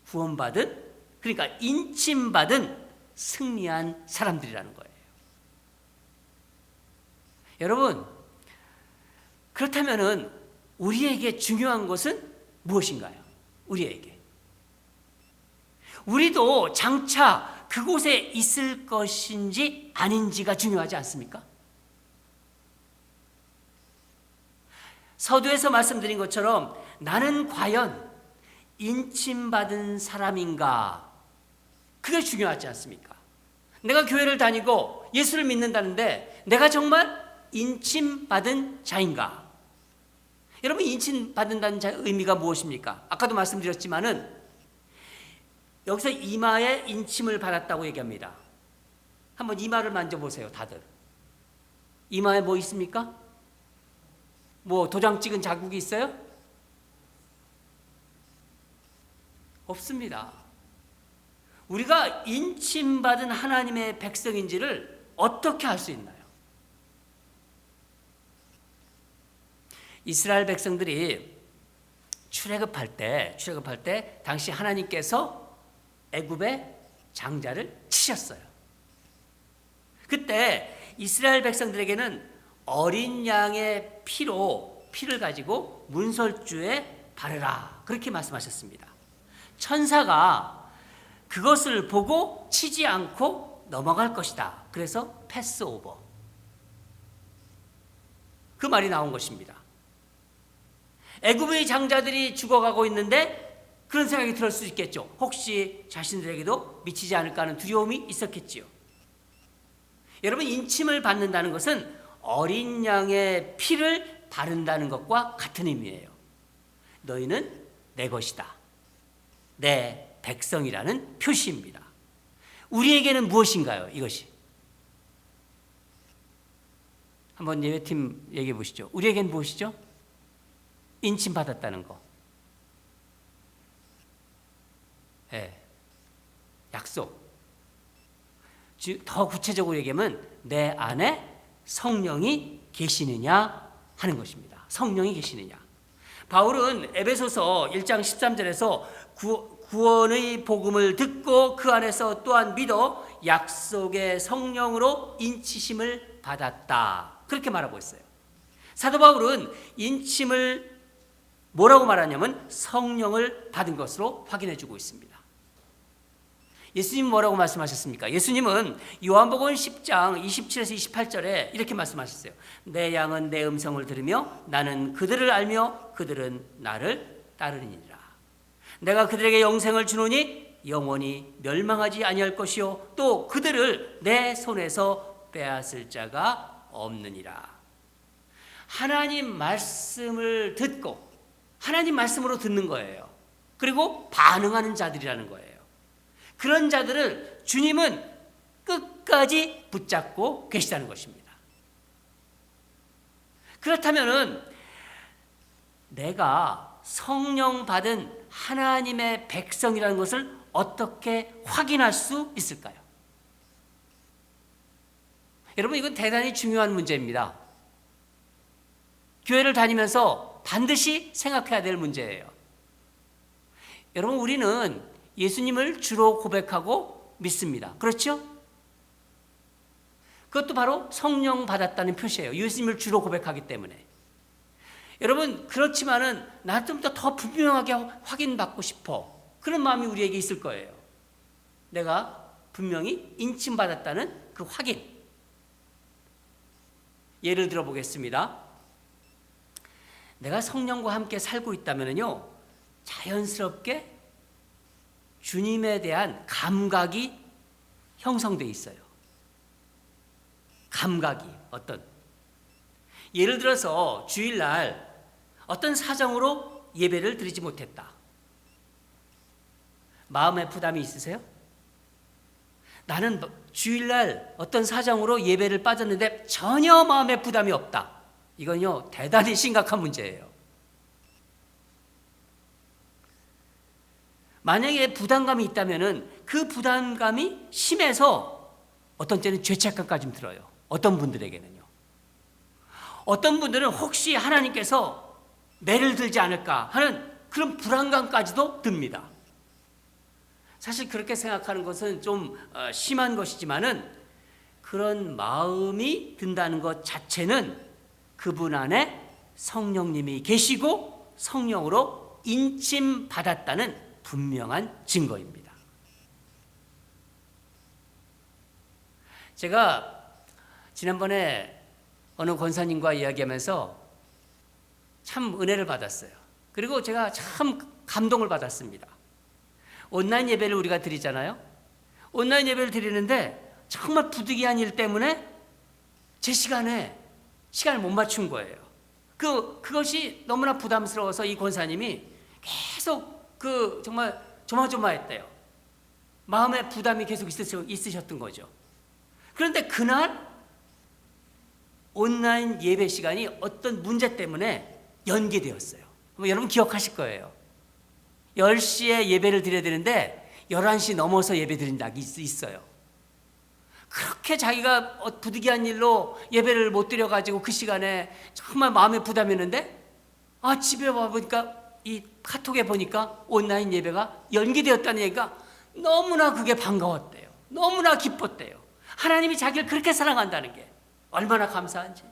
구원받은, 그러니까 인침받은 승리한 사람들이라는 거예요. 여러분, 그렇다면은 우리에게 중요한 것은 무엇인가요? 우리에게. 우리도 장차 그곳에 있을 것인지 아닌지가 중요하지 않습니까? 서두에서 말씀드린 것처럼 나는 과연 인침받은 사람인가? 그게 중요하지 않습니까? 내가 교회를 다니고 예수를 믿는다는데 내가 정말 인침받은 자인가? 여러분, 인침받는다는 의미가 무엇입니까? 아까도 말씀드렸지만은 여기서 이마에 인침을 받았다고 얘기합니다. 한번 이마를 만져보세요, 다들. 이마에 뭐 있습니까? 뭐 도장 찍은 자국이 있어요? 없습니다. 우리가 인침받은 하나님의 백성인지를 어떻게 알 수 있나요? 이스라엘 백성들이 출애굽할 때 당시 하나님께서 애굽의 장자를 치셨어요. 그때 이스라엘 백성들에게는 어린 양의 피를 가지고 문설주에 바르라, 그렇게 말씀하셨습니다. 천사가 그것을 보고 치지 않고 넘어갈 것이다. 그래서 패스오버, 그 말이 나온 것입니다. 애굽의 장자들이 죽어가고 있는데 그런 생각이 들을 수 있겠죠. 혹시 자신들에게도 미치지 않을까 하는 두려움이 있었겠지요. 여러분, 인침을 받는다는 것은 어린 양의 피를 바른다는 것과 같은 의미예요. 너희는 내 것이다, 내 백성이라는 표시입니다. 우리에게는 무엇인가요, 이것이? 한번 예배팀 얘기해 보시죠. 우리에게는 무엇이죠? 인침받았다는 거. 네. 약속. 더 구체적으로 얘기하면 내 안에 성령이 계시느냐 하는 것입니다. 성령이 계시느냐. 바울은 에베소서 1장 13절에서 구원의 복음을 듣고 그 안에서 또한 믿어 약속의 성령으로 인치심을 받았다, 그렇게 말하고 있어요. 사도 바울은 인침을 뭐라고 말하냐면 성령을 받은 것으로 확인해 주고 있습니다. 예수님 뭐라고 말씀하셨습니까? 예수님은 요한복음 10장 27에서 28절에 이렇게 말씀하셨어요. 내 양은 내 음성을 들으며 나는 그들을 알며 그들은 나를 따르니라. 내가 그들에게 영생을 주노니 영원히 멸망하지 아니할 것이요 또 그들을 내 손에서 빼앗을 자가 없느니라. 하나님 말씀을 듣고 하나님 말씀으로 듣는 거예요. 그리고 반응하는 자들이라는 거예요. 그런 자들을 주님은 끝까지 붙잡고 계시다는 것입니다. 그렇다면은 내가 성령 받은 하나님의 백성이라는 것을 어떻게 확인할 수 있을까요? 여러분, 이건 대단히 중요한 문제입니다. 교회를 다니면서 반드시 생각해야 될 문제예요. 여러분, 우리는 예수님을 주로 고백하고 믿습니다. 그렇죠? 그것도 바로 성령 받았다는 표시예요. 예수님을 주로 고백하기 때문에. 여러분, 그렇지만은 나 좀 더 분명하게 확인받고 싶어. 그런 마음이 우리에게 있을 거예요. 내가 분명히 인침받았다는 그 확인. 예를 들어 보겠습니다. 내가 성령과 함께 살고 있다면요, 자연스럽게 주님에 대한 감각이 형성되어 있어요. 감각이 예를 들어서 주일날 어떤 사정으로 예배를 드리지 못했다. 마음에 부담이 있으세요? 나는 주일날 어떤 사정으로 예배를 빠졌는데 전혀 마음에 부담이 없다. 이건요, 대단히 심각한 문제예요. 만약에 부담감이 있다면은 그 부담감이 심해서 어떤 때는 죄책감까지 들어요. 어떤 분들에게는요. 어떤 분들은 혹시 하나님께서 매를 들지 않을까 하는 그런 불안감까지도 듭니다. 사실 그렇게 생각하는 것은 좀 심한 것이지만은 그런 마음이 든다는 것 자체는 그분 안에 성령님이 계시고 성령으로 인침받았다는 분명한 증거입니다. 제가 지난번에 어느 권사님과 이야기하면서 참 은혜를 받았어요. 그리고 제가 참 감동을 받았습니다. 온라인 예배를 우리가 드리잖아요. 온라인 예배를 드리는데 정말 부득이한 일 때문에 제 시간을 못 맞춘 거예요. 그것이 너무나 부담스러워서 이 권사님이 계속 정말 조마조마했대요. 마음에 부담이 계속 있으셨던 거죠. 그런데 그날 온라인 예배 시간이 어떤 문제 때문에 연기되었어요. 여러분 기억하실 거예요. 10시에 예배를 드려야 되는데 11시 넘어서 예배 드린 적이 있어요. 그렇게 자기가 부득이한 일로 예배를 못 드려가지고 그 시간에 정말 마음에 부담했는데 집에 와보니까 이 카톡에 보니까 온라인 예배가 연기되었다는 얘기가 너무나 그게 반가웠대요. 너무나 기뻤대요. 하나님이 자기를 그렇게 사랑한다는 게 얼마나 감사한지.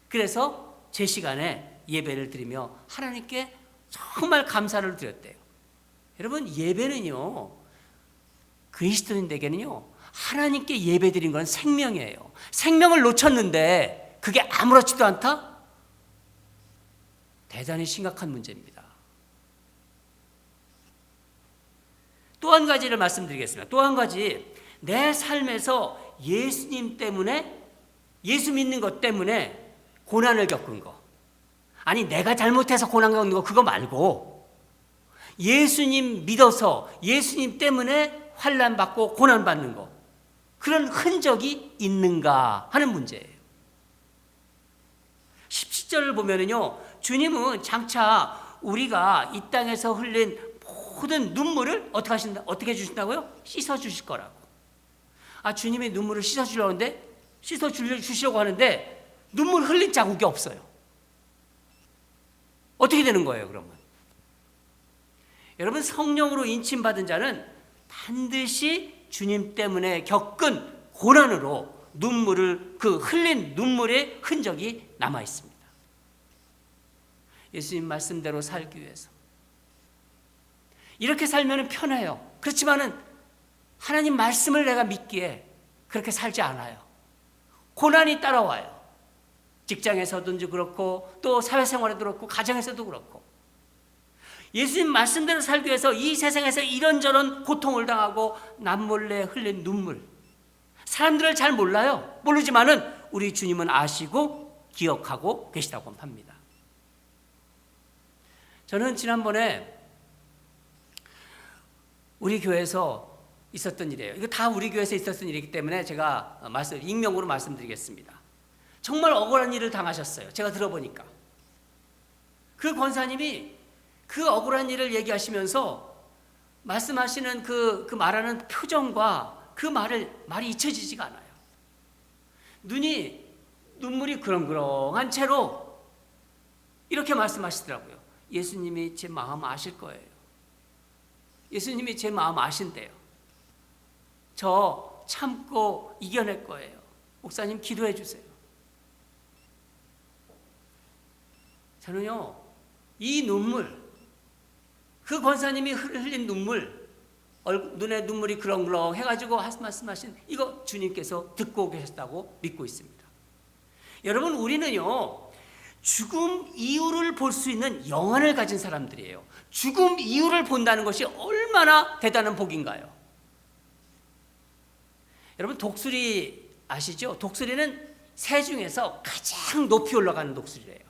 그래서 제 시간에 예배를 드리며 하나님께 정말 감사를 드렸대요. 여러분, 예배는요, 그리스도인에게는요, 하나님께 예배 드린 건 생명이에요. 생명을 놓쳤는데 그게 아무렇지도 않다? 대단히 심각한 문제입니다. 또 한 가지를 말씀드리겠습니다. 또 한 가지, 내 삶에서 예수님 때문에, 예수 믿는 것 때문에 고난을 겪은 거, 아니 내가 잘못해서 고난 겪는 거 그거 말고 예수님 믿어서 예수님 때문에 환난 받고 고난 받는 거, 그런 흔적이 있는가 하는 문제예요. 17절을 보면은요, 주님은 장차 우리가 이 땅에서 흘린 모든 눈물을 어떻게 해주신다고요? 씻어 주실 거라고. 주님이 눈물을 씻어 주려고 하는데, 씻어 주시려고 하는데 눈물 흘린 자국이 없어요. 어떻게 되는 거예요, 그러면? 여러분, 성령으로 인침받은 자는 반드시 주님 때문에 겪은 고난으로 흘린 눈물의 흔적이 남아 있습니다. 예수님 말씀대로 살기 위해서. 이렇게 살면 편해요. 그렇지만은 하나님 말씀을 내가 믿기에 그렇게 살지 않아요. 고난이 따라와요. 직장에서든지 그렇고 또 사회생활에도 그렇고 가정에서도 그렇고. 예수님 말씀대로 살기 위해서 이 세상에서 이런저런 고통을 당하고 남몰래 흘린 눈물, 사람들을 잘 몰라요. 모르지만은 우리 주님은 아시고 기억하고 계시다고 합니다. 저는 지난번에 우리 교회에서 있었던 일이에요. 이거 다 우리 교회에서 있었던 일이기 때문에 제가 익명으로 말씀드리겠습니다. 정말 억울한 일을 당하셨어요. 제가 들어보니까. 그 권사님이 그 억울한 일을 얘기하시면서 말씀하시는 그 말하는 표정과 그 말이 잊혀지지가 않아요. 눈물이 그렁그렁한 채로 이렇게 말씀하시더라고요. 예수님이 제 마음 아실 거예요. 예수님이 제 마음 아신대요. 저 참고 이겨낼 거예요. 목사님 기도해 주세요. 저는요, 이 눈물, 그 권사님이 흘린 눈물, 눈에 눈물이 그렁그렁 해가지고 말씀하신 이거 주님께서 듣고 계셨다고 믿고 있습니다. 여러분, 우리는요, 죽음 이후를 볼 수 있는 영안을 가진 사람들이에요. 죽음 이후를 본다는 것이 얼마나 대단한 복인가요? 여러분, 독수리 아시죠? 독수리는 새 중에서 가장 높이 올라가는 독수리래요.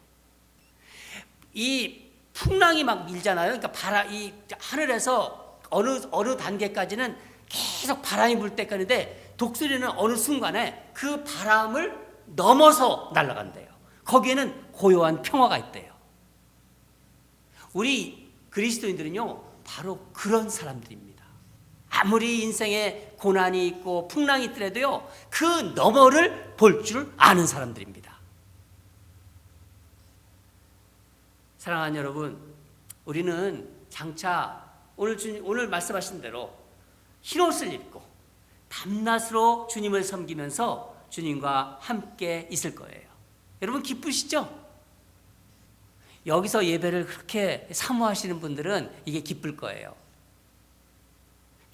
이 풍랑이 막 밀잖아요. 그러니까 이 하늘에서 어느 단계까지는 계속 바람이 불 때까지인데, 독수리는 어느 순간에 그 바람을 넘어서 날아간대요. 거기에는 고요한 평화가 있대요. 우리 그리스도인들은요, 바로 그런 사람들입니다. 아무리 인생에 고난이 있고 풍랑이 있더라도요, 그 너머를 볼 줄 아는 사람들입니다. 사랑하는 여러분, 우리는 장차 오늘 말씀하신 대로 흰옷을 입고 밤낮으로 주님을 섬기면서 주님과 함께 있을 거예요. 여러분, 기쁘시죠? 여기서 예배를 그렇게 사모하시는 분들은 이게 기쁠 거예요.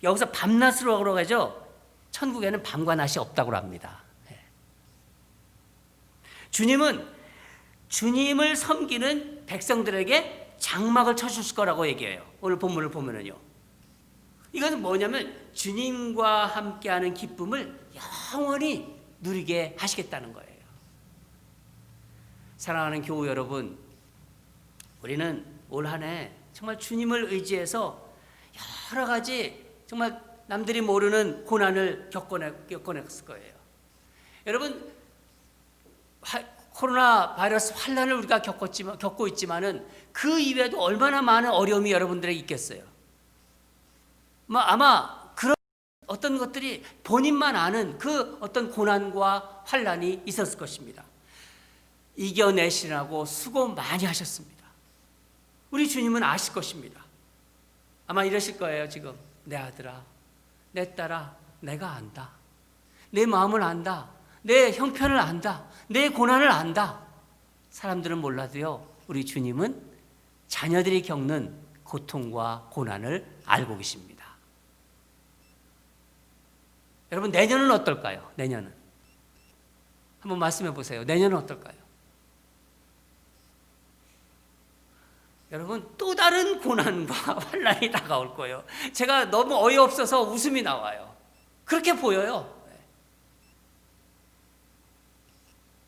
여기서 밤낮으로 하러 가죠. 천국에는 밤과 낮이 없다고 합니다. 주님은 주님을 섬기는 백성들에게 장막을 쳐주실 거라고 얘기해요. 오늘 본문을 보면은요. 이것은 뭐냐면 주님과 함께하는 기쁨을 영원히 누리게 하시겠다는 거예요. 사랑하는 교우 여러분, 우리는 올 한 해 정말 주님을 의지해서 여러 가지 정말 남들이 모르는 고난을 겪어냈을 거예요. 여러분, 코로나 바이러스 환란을 우리가 겪고 있지만은 그 이외에도 얼마나 많은 어려움이 여러분들에게 있겠어요. 아마 그런 어떤 것들이 본인만 아는 그 어떤 고난과 환란이 있었을 것입니다. 이겨내시라고 수고 많이 하셨습니다. 우리 주님은 아실 것입니다. 아마 이러실 거예요. 지금 내 아들아, 내 딸아, 내가 안다. 내 마음을 안다. 내 형편을 안다. 내 고난을 안다. 사람들은 몰라도요, 우리 주님은 자녀들이 겪는 고통과 고난을 알고 계십니다. 여러분, 내년은 어떨까요? 내년은 한번 말씀해 보세요. 내년은 어떨까요? 여러분, 또 다른 고난과 환란이 다가올 거예요. 제가 너무 어이없어서 웃음이 나와요. 그렇게 보여요.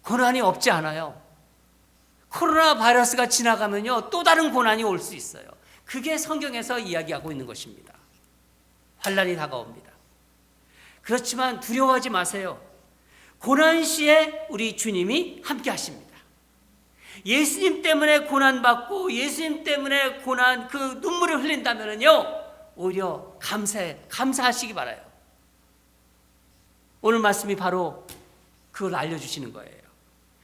고난이 없지 않아요. 코로나 바이러스가 지나가면요, 또 다른 고난이 올 수 있어요. 그게 성경에서 이야기하고 있는 것입니다. 환란이 다가옵니다. 그렇지만 두려워하지 마세요. 고난 시에 우리 주님이 함께 하십니다. 예수님 때문에 고난받고 예수님 때문에 그 눈물을 흘린다면요, 오히려 감사하시기 바라요. 오늘 말씀이 바로 그걸 알려주시는 거예요.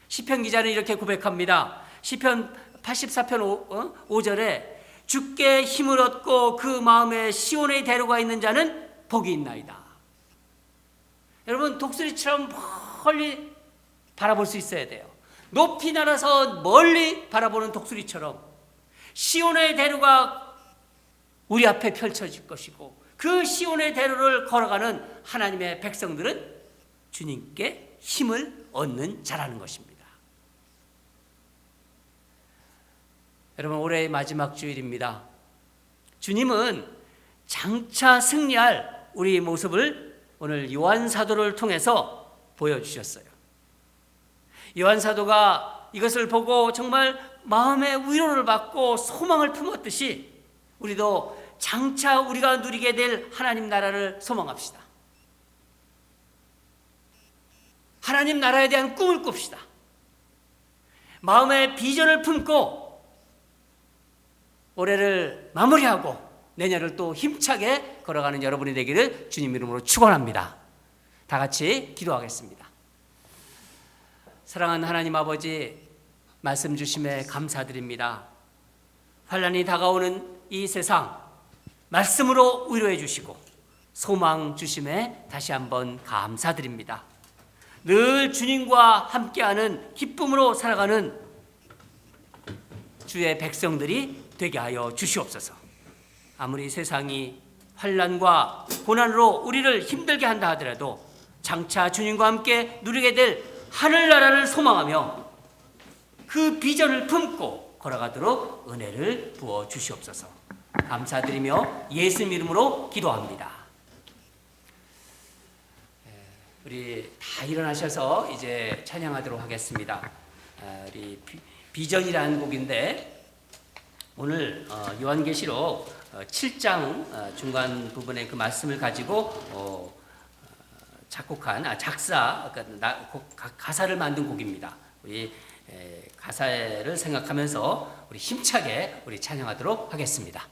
시편 기자는 이렇게 고백합니다. 시편 84편 5절에 주께 힘을 얻고 그 마음에 시온의 대로가 있는 자는 복이 있나이다. 여러분, 독수리처럼 멀리 바라볼 수 있어야 돼요. 높이 날아서 멀리 바라보는 독수리처럼 시온의 대로가 우리 앞에 펼쳐질 것이고, 그 시온의 대로를 걸어가는 하나님의 백성들은 주님께 힘을 얻는 자라는 것입니다. 여러분, 올해의 마지막 주일입니다. 주님은 장차 승리할 우리 모습을 오늘 요한 사도를 통해서 보여주셨어요. 요한 사도가 이것을 보고 정말 마음의 위로를 받고 소망을 품었듯이 우리도 장차 우리가 누리게 될 하나님 나라를 소망합시다. 하나님 나라에 대한 꿈을 꿉시다. 마음의 비전을 품고 올해를 마무리하고 내년을 또 힘차게 걸어가는 여러분이 되기를 주님 이름으로 축원합니다. 다 같이 기도하겠습니다. 사랑하는 하나님 아버지, 말씀 주심에 감사드립니다. 환난이 다가오는 이 세상 말씀으로 위로해 주시고 소망 주심에 다시 한번 감사드립니다. 늘 주님과 함께하는 기쁨으로 살아가는 주의 백성들이 되게 하여 주시옵소서. 아무리 세상이 환난과 고난으로 우리를 힘들게 한다 하더라도 장차 주님과 함께 누리게 될 하늘나라를 소망하며 그 비전을 품고 걸어가도록 은혜를 부어 주시옵소서. 감사드리며 예수님 이름으로 기도합니다. 우리 다 일어나셔서 이제 찬양하도록 하겠습니다. 우리 비전이라는 곡인데 오늘 요한계시록 7장 중간 부분의 그 말씀을 가지고 작곡한 가사를 만든 곡입니다. 우리 가사를 생각하면서 우리 힘차게 우리 찬양하도록 하겠습니다.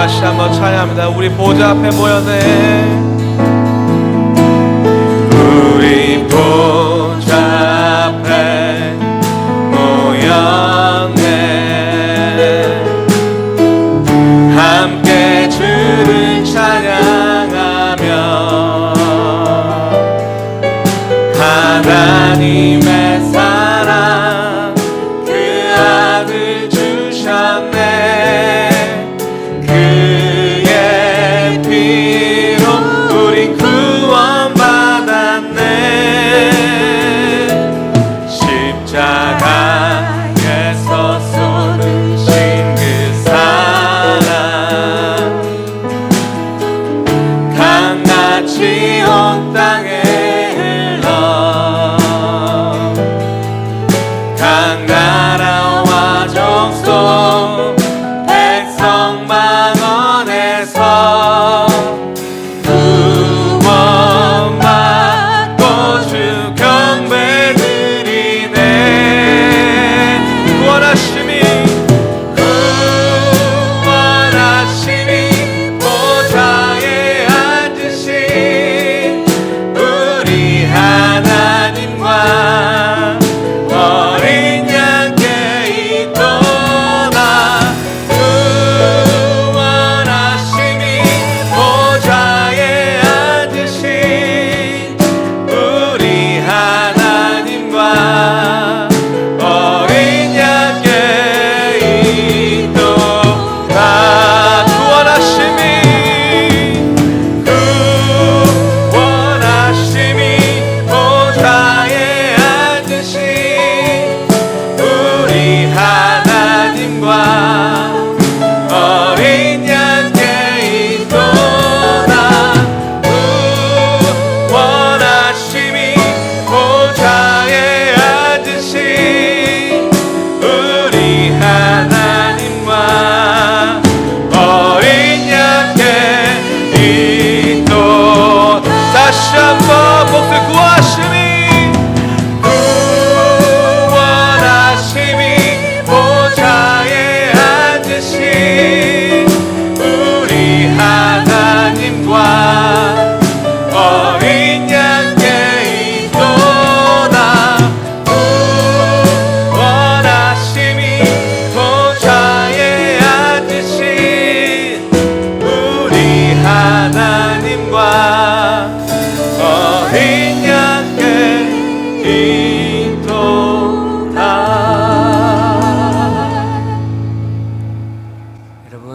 다시 한번 찬양합니다. 우리 보좌 앞에 모였네. 우리 보좌 앞에 모였네. 함께 주를 찬양하며 하나님의 사랑 그 아들 주셨네. 그의 피로 우리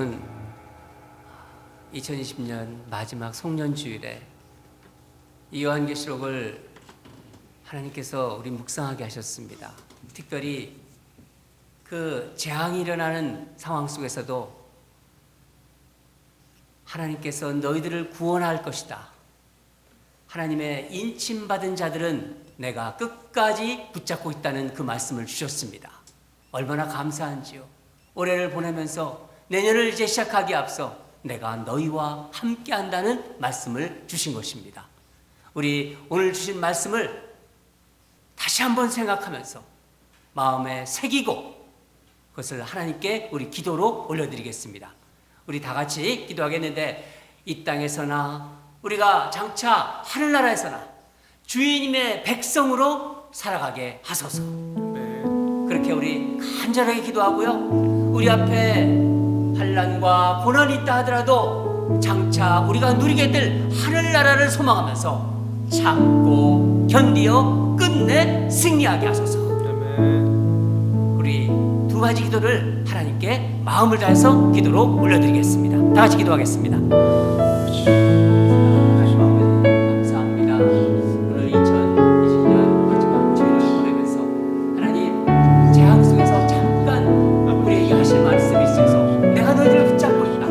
여러분, 2020년 마지막 송년주일에 이 요한계시록을 하나님께서 우리 묵상하게 하셨습니다. 특별히 그 재앙이 일어나는 상황 속에서도 하나님께서 너희들을 구원할 것이다. 하나님의 인침받은 자들은 내가 끝까지 붙잡고 있다는 그 말씀을 주셨습니다. 얼마나 감사한지요. 올해를 보내면서 내년을 이제 시작하기에 앞서 내가 너희와 함께 한다는 말씀을 주신 것입니다. 우리 오늘 주신 말씀을 다시 한번 생각하면서 마음에 새기고 그것을 하나님께 우리 기도로 올려드리겠습니다. 우리 다 같이 기도하겠는데, 이 땅에서나 우리가 장차 하늘나라에서나 주님의 백성으로 살아가게 하소서. 그렇게 우리 간절하게 기도하고요. 우리 앞에 환난과 고난이 있다 하더라도 장차 우리가 누리게 될 하늘나라를 소망하면서 참고 견디어 끝내 승리하게 하소서. 우리 두 가지 기도를 하나님께 마음을 다해서 기도로 올려드리겠습니다. 다 같이 기도하겠습니다. 감사합니다. 오늘 2020년 마지막 주일을 보내면서 하나님, 재앙 속에서 잠깐 우리에게 하실 말씀이 있어서 내가 너희를 붙잡고 있다.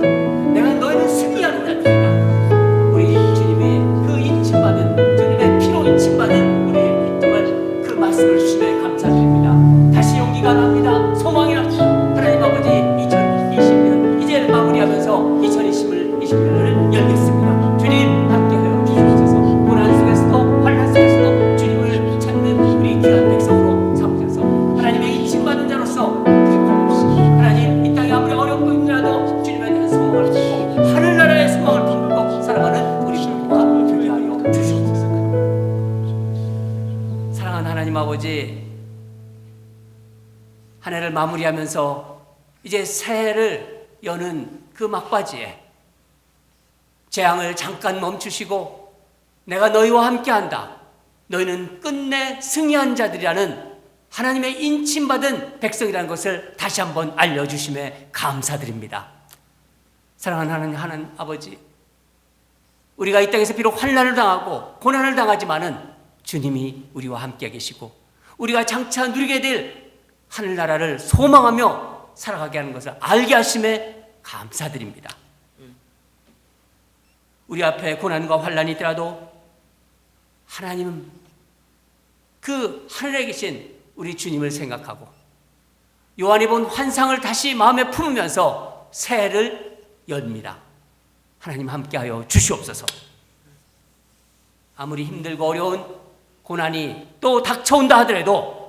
내가 너희를 승리하는 자들이다. 우리 주님의 그 인침받은, 주님의 피로 인침받은 우리 정말 그 말씀을 주시면 감사드립니다. 다시 용기가 납니다. 소망이 납니다. 하나님 아버지, 2020년 이제 마무리하면서 2021년을 열겠습니다. 주님 함께하여 주시옵소서. 고난 속에서도 환난 속에서도 주님을 찾는 우리 귀한 백성으로 삼으셔서 하나님의 인침받은 자로서 부족함없이 하나님, 이 땅이 아무리 어렵고 힘들어도 주님에 대한 소망을 품고 하늘나라의 소망을 품고 살아가는 우리 모두가 되게 하여 주시옵소서. 사랑하는 하나님 아버지, 한 해를 마무리하면서 이제 새해를 여는 그 막바지에 재앙을 잠깐 멈추시고 내가 너희와 함께한다. 너희는 끝내 승리한 자들이라는 하나님의 인침받은 백성이라는 것을 다시 한번 알려주심에 감사드립니다. 사랑하는 하나님 아버지, 우리가 이 땅에서 비록 환난을 당하고 고난을 당하지만은 주님이 우리와 함께 계시고 우리가 장차 누리게 될 하늘나라를 소망하며 살아가게 하는 것을 알게 하심에 감사드립니다. 우리 앞에 고난과 환난이 있더라도 하나님은 그 하늘에 계신 우리 주님을 생각하고 요한이 본 환상을 다시 마음에 품으면서 새해를 엽니다. 하나님 함께하여 주시옵소서. 아무리 힘들고 어려운 고난이 또 닥쳐온다 하더라도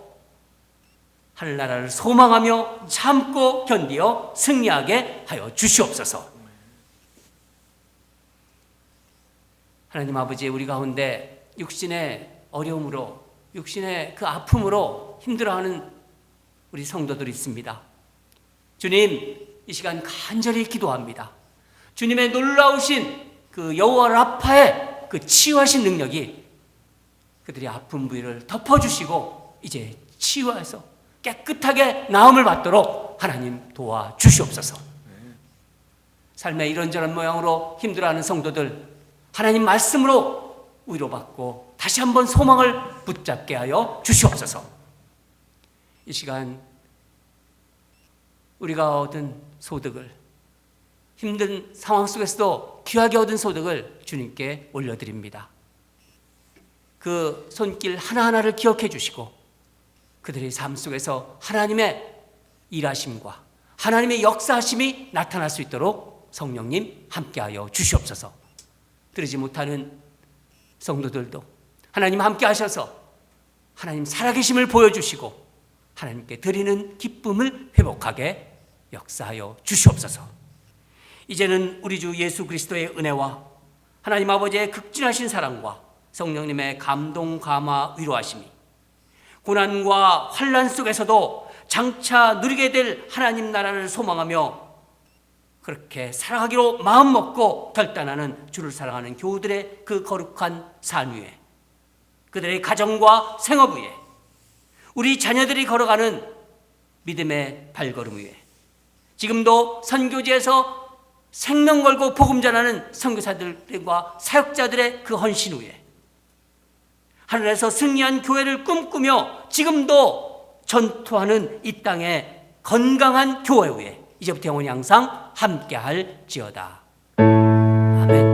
하늘나라를 소망하며 참고 견디어 승리하게 하여 주시옵소서. 하나님 아버지, 우리 가운데 육신의 어려움으로, 육신의 그 아픔으로 힘들어하는 우리 성도들이 있습니다. 주님, 이 시간 간절히 기도합니다. 주님의 놀라우신 그 여호와 라파의 그 치유하신 능력이 그들의 아픈 부위를 덮어주시고 이제 치유해서 깨끗하게 나음을 받도록 하나님 도와주시옵소서. 삶의 이런저런 모양으로 힘들어하는 성도들, 하나님 말씀으로 위로받고 다시 한번 소망을 붙잡게 하여 주시옵소서. 이 시간 우리가 얻은 소득을, 힘든 상황 속에서도 귀하게 얻은 소득을 주님께 올려드립니다. 그 손길 하나하나를 기억해 주시고 그들의 삶 속에서 하나님의 일하심과 하나님의 역사하심이 나타날 수 있도록 성령님 함께하여 주시옵소서. 들으지 못하는 성도들도 하나님 함께 하셔서 하나님 살아계심을 보여주시고 하나님께 드리는 기쁨을 회복하게 역사하여 주시옵소서. 이제는 우리 주 예수 그리스도의 은혜와 하나님 아버지의 극진하신 사랑과 성령님의 감동, 감화, 위로하심이 고난과 환난 속에서도 장차 누리게 될 하나님 나라를 소망하며 그렇게 살아가기로 마음먹고 결단하는 주를 사랑하는 교우들의 그 거룩한 산 위에, 그들의 가정과 생업 위에, 우리 자녀들이 걸어가는 믿음의 발걸음 위에 지금도 선교지에서 생명 걸고 복음 전하는 선교사들과 사역자들의 그 헌신 후에 하늘에서 승리한 교회를 꿈꾸며 지금도 전투하는 이 땅의 건강한 교회 후에 이제부터 영원히 항상 함께할지어다. 아멘.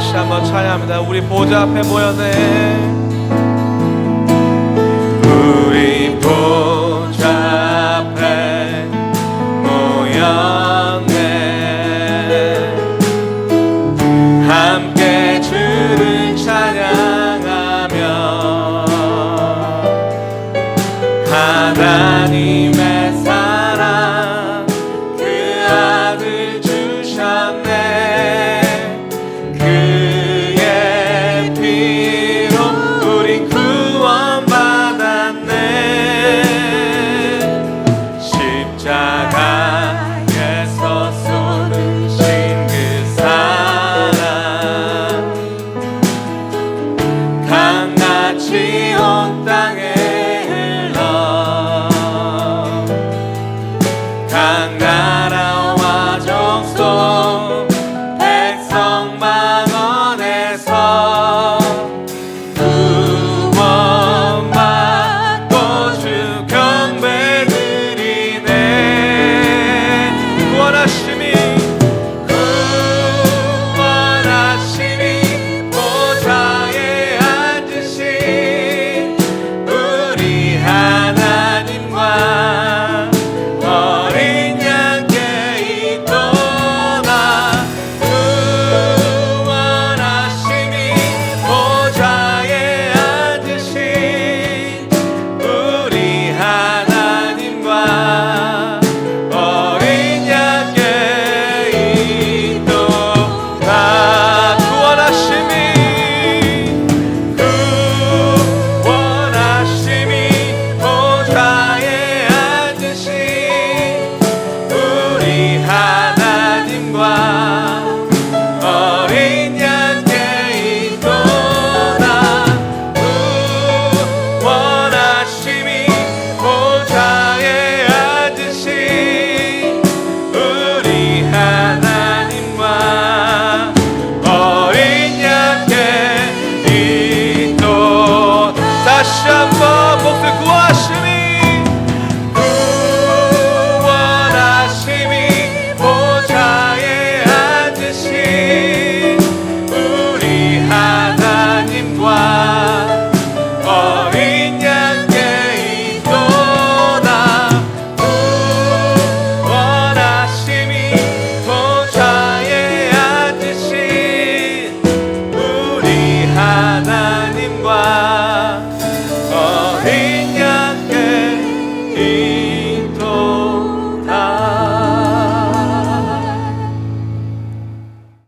다시 한번 찬양합니다. 우리 보좌 앞에 모였네. 우리 보좌 앞에 모였네. 함께 주를 찬양하며 하나님의 사랑 그 아들 주셨네.